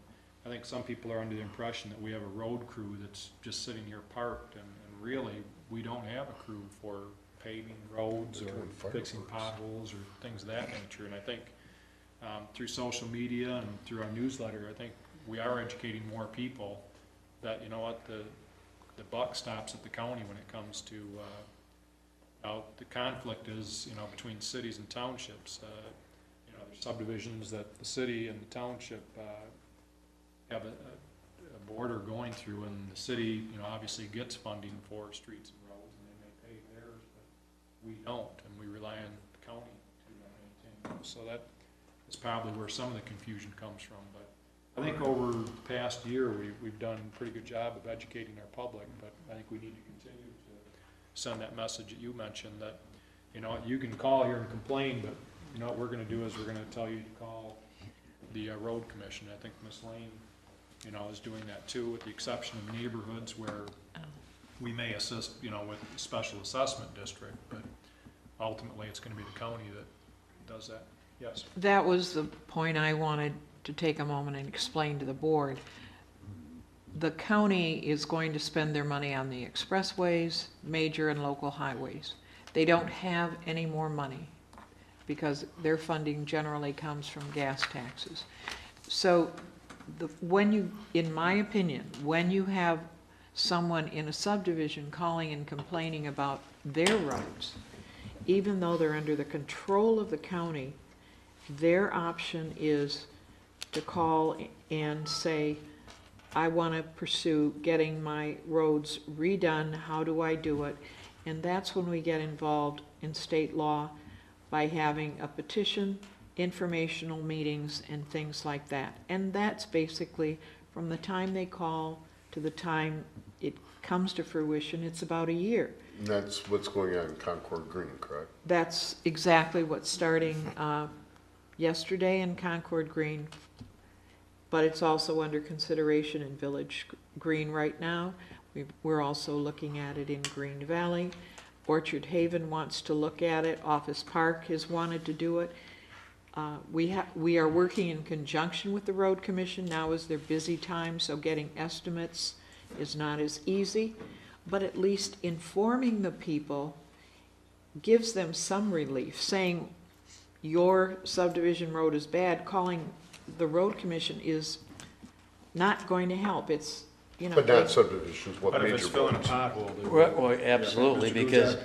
I think some people are under the impression that we have a road crew that's just sitting here parked, and really, we don't have a crew for paving roads or fixing potholes or things of that nature, and I think through social media and through our newsletter, I think we are educating more people that, the buck stops at the county when it comes to, the conflict is, between cities and townships. There's subdivisions that the city and the township have a border going through, and the city, obviously gets funding for streets and roads, and they may pay theirs, but we don't, and we rely on the county to maintain those. So that is probably where some of the confusion comes from, but I think over the past year, we've done a pretty good job of educating our public, but I think we need to continue to send that message that you mentioned, that, you can call here and complain, but, what we're gonna do is we're gonna tell you to call the road commission. I think Ms. Lane, is doing that too, with the exception of neighborhoods where we may assist, with the special assessment district, but ultimately, it's gonna be the county that does that. Yes? That was the point I wanted to take a moment and explain to the board. The county is going to spend their money on the expressways, major and local highways. They don't have any more money because their funding generally comes from gas taxes. So in my opinion, when you have someone in a subdivision calling and complaining about their roads, even though they're under the control of the county, their option is to call and say, I want to pursue getting my roads redone, how do I do it? And that's when we get involved in state law by having a petition, informational meetings, and things like that. And that's basically from the time they call to the time it comes to fruition, it's about a year. And that's what's going on in Concord Green, correct? That's exactly what's starting yesterday in Concord Green, but it's also under consideration in Village Green right now. We're also looking at it in Green Valley. Orchard Haven wants to look at it. Office Park has wanted to do it. We are working in conjunction with the Road Commission. Now is their busy time, so getting estimates is not as easy, but at least informing the people gives them some relief. Saying your subdivision road is bad, calling the Road Commission is not going to help. It's, But not subdivisions, what But if major it's filling a roads? pothole, Well, absolutely, because,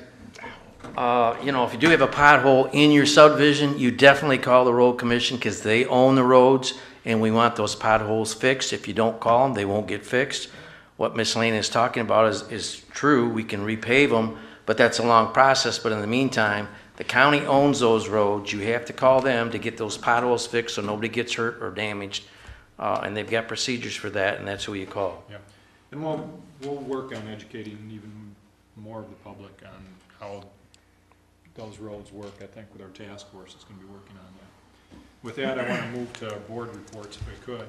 if you do have a pothole in your subdivision, you definitely call the road commission because they own the roads and we want those potholes fixed. If you don't call them, they won't get fixed. What Ms. Lane is talking about is true. We can repave them, but that's a long process. But in the meantime, the county owns those roads. You have to call them to get those potholes fixed so nobody gets hurt or damaged. And they've got procedures for that, and that's who you call. Yeah, and we'll work on educating even more of the public on how those roads work. I think with our task force is going to be working on that. With that, I want to move to board reports if I could,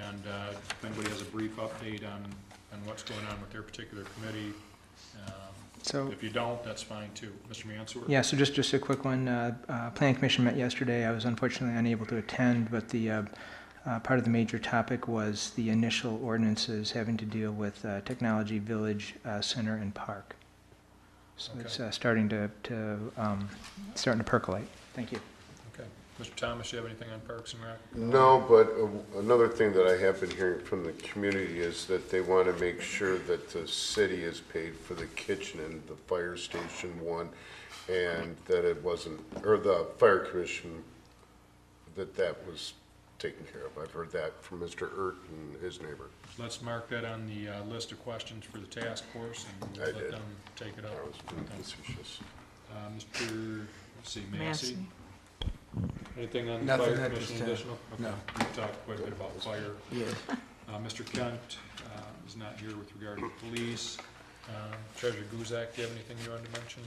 and if anybody has a brief update on what's going on with their particular committee, So, If you don't, that's fine too. Mr. Mansour? yeah, so just a quick one. Planning Commission met yesterday. I was unfortunately unable to attend, but the part of the major topic was the initial ordinances having to deal with Technology Village Center and Park. So Okay. it's starting to percolate. Thank you. Okay. Mr. Thomas, you have anything on Parks and Rec? No, but another thing that I have been hearing from the community is that they want to make sure that the city is paid for the kitchen in the fire station one, and that it wasn't, or the fire commission, that was taken care of. I've heard that from Mr. Ert and his neighbor. Let's mark that on the list of questions for the task force, and I we'll let did. them take it up. I was being facetious. Mr., let's see, Massey? Massey. Anything on the Nothing fire at commission this time. additional? Okay. No. We talked quite a bit about fire. Yes. Mr. Kent is not here with regard to police. Treasurer Guzak, do you have anything you wanted to mention?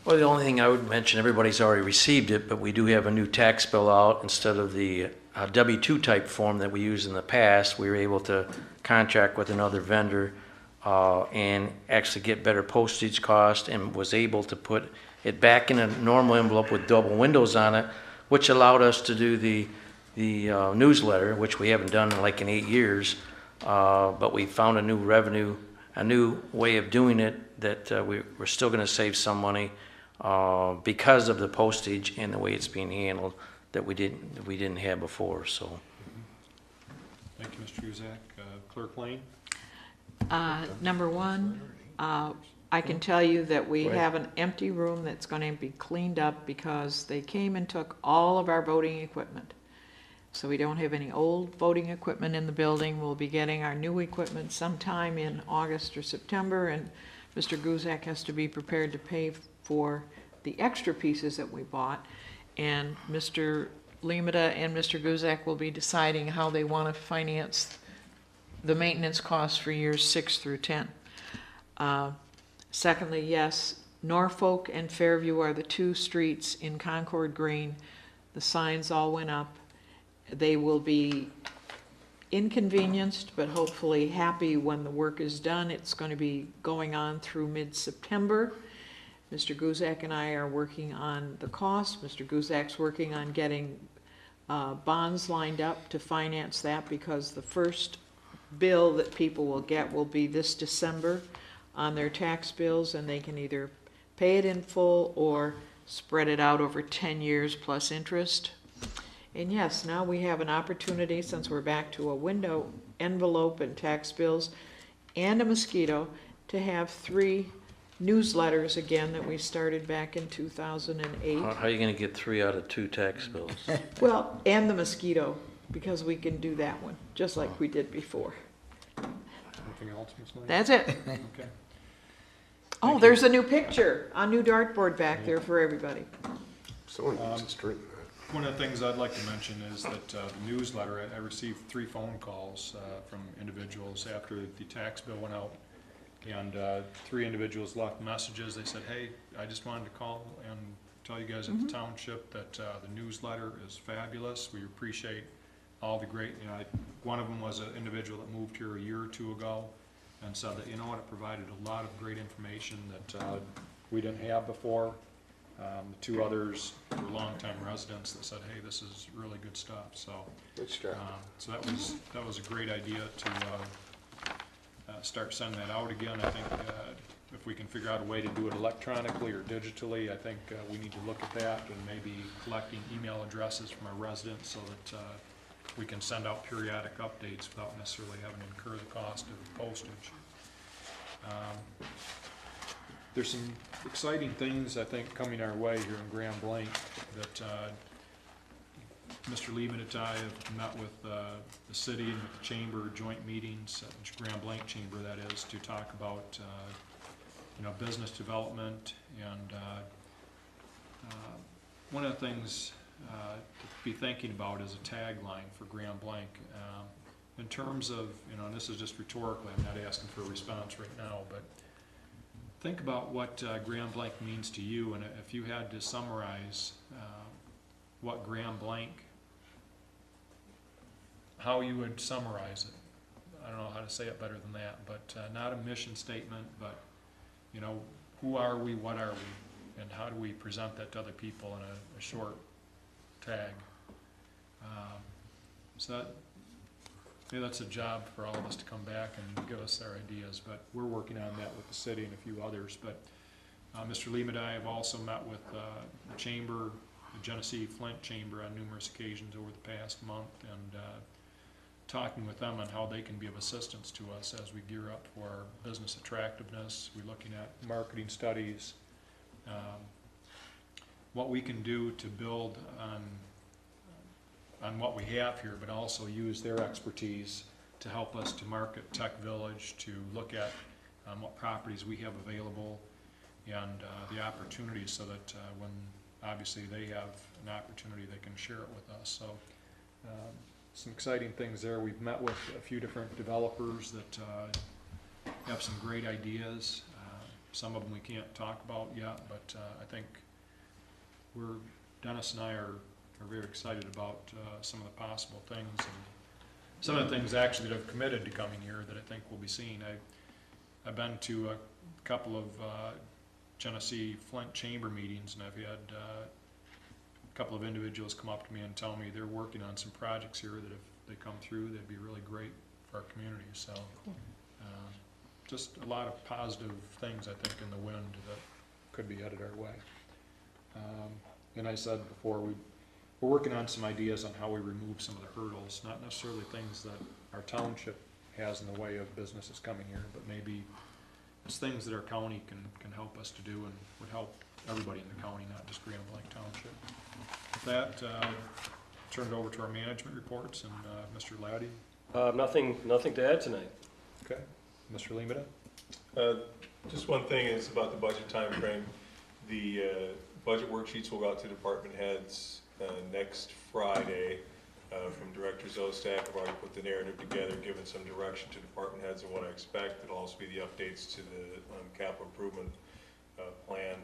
Well, the only thing I would mention, everybody's already received it, but we do have a new tax bill out. Instead of the W-2 type form that we used in the past, we were able to contract with another vendor and actually get better postage cost, and was able to put it back in a normal envelope with double windows on it, which allowed us to do the newsletter, which we haven't done in 8 years. But we found a new way of doing it that we're still going to save some money because of the postage and the way it's being handled that we didn't have before. So, Thank you, Mr. Guzak. Clerk Lane? Number one, I can tell you that we have an empty room that's going to be cleaned up because they came and took all of our voting equipment. So we don't have any old voting equipment in the building. We'll be getting our new equipment sometime in August or September, and Mr. Guzak has to be prepared to pay for the extra pieces that we bought. And Mr. Limita and Mr. Guzak will be deciding how they want to finance the maintenance costs for years 6 through 10. Secondly, yes, Norfolk and Fairview are the two streets in Concord Green. The signs all went up. They will be inconvenienced, but hopefully happy when the work is done. It's going to be going on through mid-September. Mr. Guzak and I are working on the cost. Mr. Guzak's working on getting bonds lined up to finance that, because the first bill that people will get will be this December on their tax bills, and they can either pay it in full or spread it out over 10 years plus interest. And yes, now we have an opportunity, since we're back to a window envelope and tax bills and a mosquito, to have 3 newsletters again that we started back in 2008. how are you going to get 3 out of 2 tax bills? Well, and the mosquito, because we can do that one, just like we did before. Anything else, Ms. Lane? That's it. Okay. Oh, there's a new picture, a new dartboard back there for everybody. Someone needs to straighten that. One of the things I'd like to mention is that the newsletter, I received 3 phone calls from individuals after the tax bill went out. And 3 individuals left messages. They said, hey, I just wanted to call and tell you guys at the township that the newsletter is fabulous. We appreciate all the great, one of them was an individual that moved here a year or 2 ago and said that, it provided a lot of great information that we didn't have before. The 2 others were longtime residents that said, hey, this is really good stuff. So, so that was a great idea to start sending that out again. I think if we can figure out a way to do it electronically or digitally, I think we need to look at that, and maybe collecting email addresses from our residents so that we can send out periodic updates without necessarily having to incur the cost of postage. There's some exciting things, I think, coming our way here in Grand Blanc that Mr. Lehman and I have met with the city and with the chamber joint meetings, Grand Blanc Chamber that is, to talk about business development. And one of the things to be thinking about is a tagline for Grand Blanc. In terms of, and this is just rhetorically, I'm not asking for a response right now, but think about what Grand Blanc means to you, and if you had to summarize what Grand Blanc, how you would summarize it. I don't know how to say it better than that, but not a mission statement, but you know, who are we, what are we, and how do we present that to other people in a short tag. So that, maybe that's a job for all of us to come back and give us our ideas, but we're working on that with the city and a few others. But Mr. Lee and I have also met with the chamber, the Genesee Flint Chamber, on numerous occasions over the past month, and talking with them on how they can be of assistance to us as we gear up for our business attractiveness. We're looking at marketing studies, what we can do to build on what we have here, but also use their expertise to help us to market Tech Village, to look at what properties we have available, and the opportunities, so that when obviously they have an opportunity, they can share it with us. So some exciting things there. We've met with a few different developers that have some great ideas. Some of them we can't talk about yet, but I think Dennis and I are very excited about some of the possible things, and some of the things actually that have committed to coming here that I think we'll be seeing. I've been to a couple of Genesee Flint Chamber meetings, and I've had a couple of individuals come up to me and tell me they're working on some projects here that if they come through, they'd be really great for our community. So just a lot of positive things, I think, in the wind that could be headed our way. And I said before, we're working on some ideas on how we remove some of the hurdles, not necessarily things that our township has in the way of businesses coming here, but maybe it's things that our county can help us to do and would help everybody in the county, not just Grand Blanc Township. With that, turn it over to our management reports, and Mr. Laddie. Nothing to add tonight. Okay. Mr. Limita? Just one thing is about the budget time frame. The budget worksheets will go out to department heads next Friday from Director Zostak. I've already put the narrative together, given some direction to department heads and what I expect. It'll also be the updates to the capital improvement plan.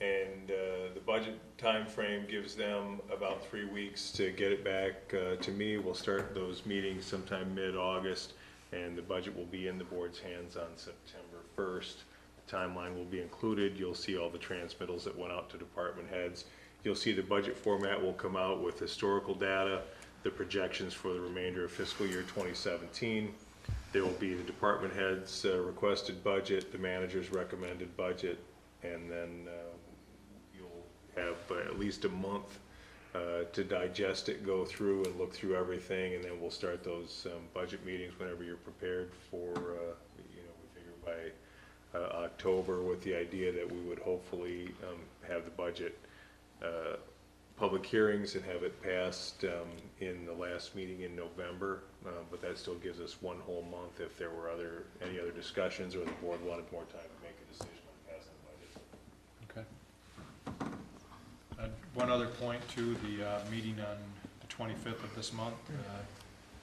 And the budget time frame gives them about 3 weeks to get it back to me. We'll start those meetings sometime mid-August, and the budget will be in the board's hands on September 1st. The timeline will be included. You'll see all the transmittals that went out to department heads. You'll see the budget format will come out with historical data, the projections for the remainder of fiscal year 2017. There will be the department heads requested budget, the manager's recommended budget, and then you'll have at least a month to digest it, go through and look through everything, and then we'll start those budget meetings whenever you're prepared for, we figure by October, with the idea that we would hopefully have the budget public hearings and have it passed in the last meeting in November, but that still gives us one whole month if there were any other discussions or the board wanted more time to make a decision on passing the budget. Okay. One other point too, the meeting on the 25th of this month,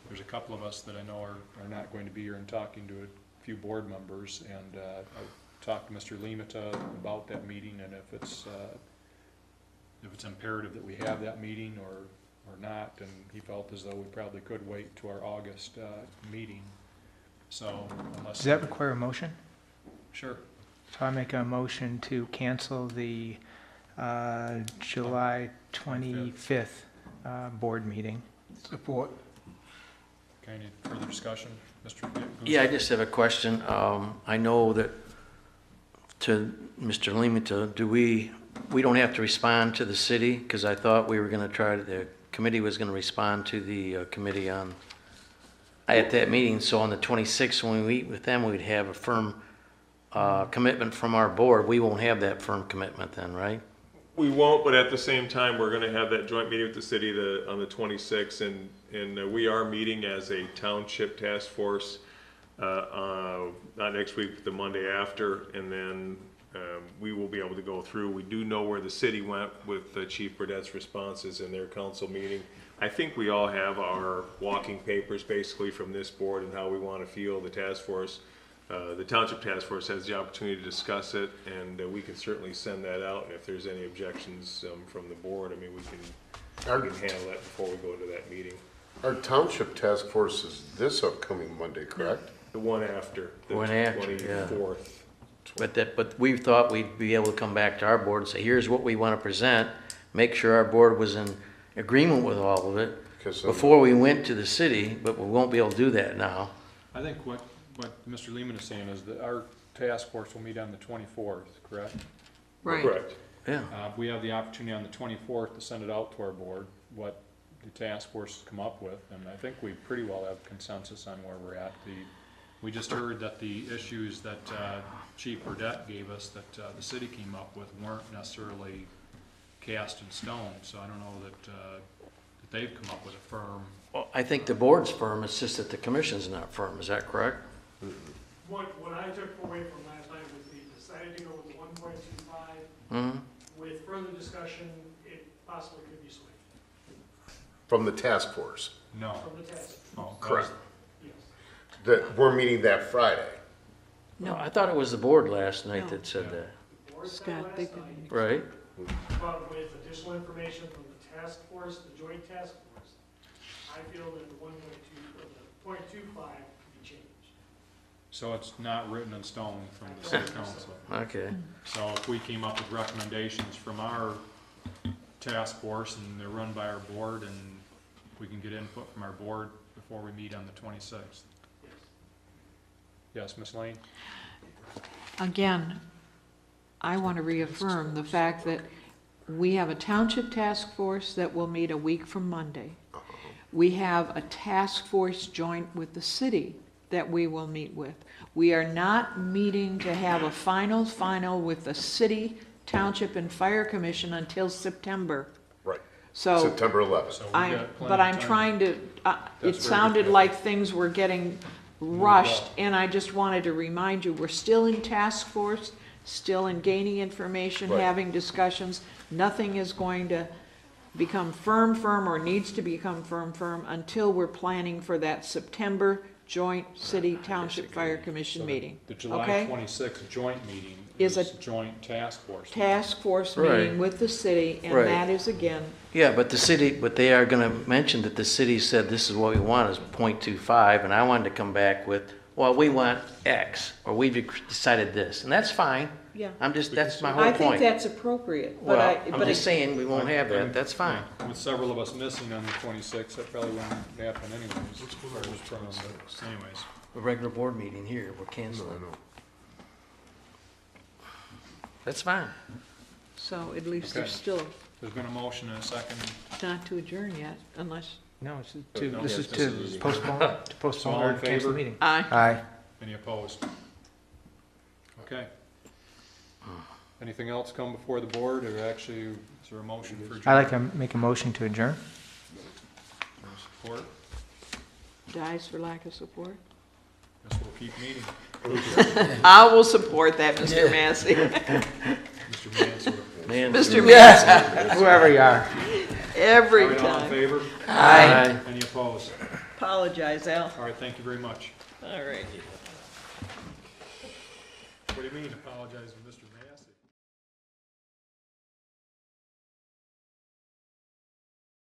there's a couple of us that I know are not going to be here, and talking to a few board members, and I talked to Mr. Limita about that meeting, and if it's imperative that we have that meeting or not, and he felt as though we probably could wait to our August meeting. So unless... Does that require a motion? Sure. So I make a motion to cancel the July 25th board meeting. Support. Okay, any further discussion? Mr. Goose? Yeah, I just have a question. I know that, to Mr. Limita, we don't have to respond to the city, because I thought we were going to the committee was going to respond to the committee at that meeting. So on the 26th, when we meet with them, we'd have a firm commitment from our board. We won't have that firm commitment then, right? We won't, but at the same time, we're going to have that joint meeting with the city on the 26th, and we are meeting as a township task force, not next week, but the Monday after, and then we will be able to go through. We do know where the city went with Chief Burdett's responses in their council meeting. I think we all have our walking papers basically from this board and how we want to feel the task force. The Township Task Force has the opportunity to discuss it, and we can certainly send that out. And if there's any objections from the board, I mean, we can handle that before we go to that meeting. Our Township Task Force is this upcoming Monday, correct? The one after, the One after, 24th. But we thought we'd be able to come back to our board and say, here's what we want to present, make sure our board was in agreement with all of it before we went to the city, but we won't be able to do that now. I think what Mr. Lehman is saying is that our task force will meet on the 24th, correct? Right. Correct. Yeah. We have the opportunity on the 24th to send it out to our board, what the task force has come up with, and I think we pretty well have consensus on where we're at. We just heard that the issues that Chief Burdette gave us, that the city came up with, weren't necessarily cast in stone, so I don't know that they've come up with a firm. Well, I think the board's firm, it's just that the commission's not firm, is that correct? What I took away from last night was they decided to go with 1.25. Mm-hmm. With further discussion, it possibly could be swayed From the task force. No. from the task. Oh, Correct. Yes. That, we're meeting that Friday. No, I thought it was the board last night that said that. The board said Scott, last they night, Right? but with additional information from the task force, the joint task force, I feel that the 1.2, or the 0.25 could be changed. So it's not written in stone from the city council. Okay. So if we came up with recommendations from our task force and they're run by our board, and we can get input from our board before we meet on the 26th. Yes, Ms. Lane? Again, I want to reaffirm the fact that we have a township task force that will meet a week from Monday. We have a task force joint with the city that we will meet with. We are not meeting to have a final with the city, township, and fire commission until September. Right. So, September 11th. So we I'm, got plenty but of I'm time. trying to, That's it very sounded good. like things were getting rushed, up. and I just wanted to remind you, we're still in task force, still in gaining information, Right. having discussions. Nothing is going to become firm, or needs to become firm until we're planning for that September joint city township fire commission meeting. The July Okay? 26th joint meeting Is is a joint task force. Task force Right. meeting with the city, and Right. that is again, Yeah, but the city, but they are gonna mention that the city said this is what we want is 0.25, and I wanted to come back with, well, we want X, or we've decided this, and that's fine. yeah. That's my whole I point. think that's appropriate, but Well, I, I'm but just it- saying, we won't have that, that's fine. With several of us missing on the 26th, that probably won't happen anyways. Anyways. A regular board meeting here, we're canceling. That's fine. so at least Okay. there's still There's been a motion and a second. not to adjourn yet, unless, No, it's No, to, this is this to is- postpone, to postpone All or in cancel favor? the meeting. aye. Aye. Any opposed? Okay. Anything else come before the board, or actually, is there a motion for adjournment? I'd like to make a motion to adjourn. Support? Dies for lack of support. Guess we'll keep meeting. I will support that, Mr. Massey. Mr. Mansell. Man, Mr. Massey, Whoever you are. every All right, all in time. favor? Aye. Any opposed? Apologize, Al. All right, thank you very much. All right. What do you mean, apologize, Mr.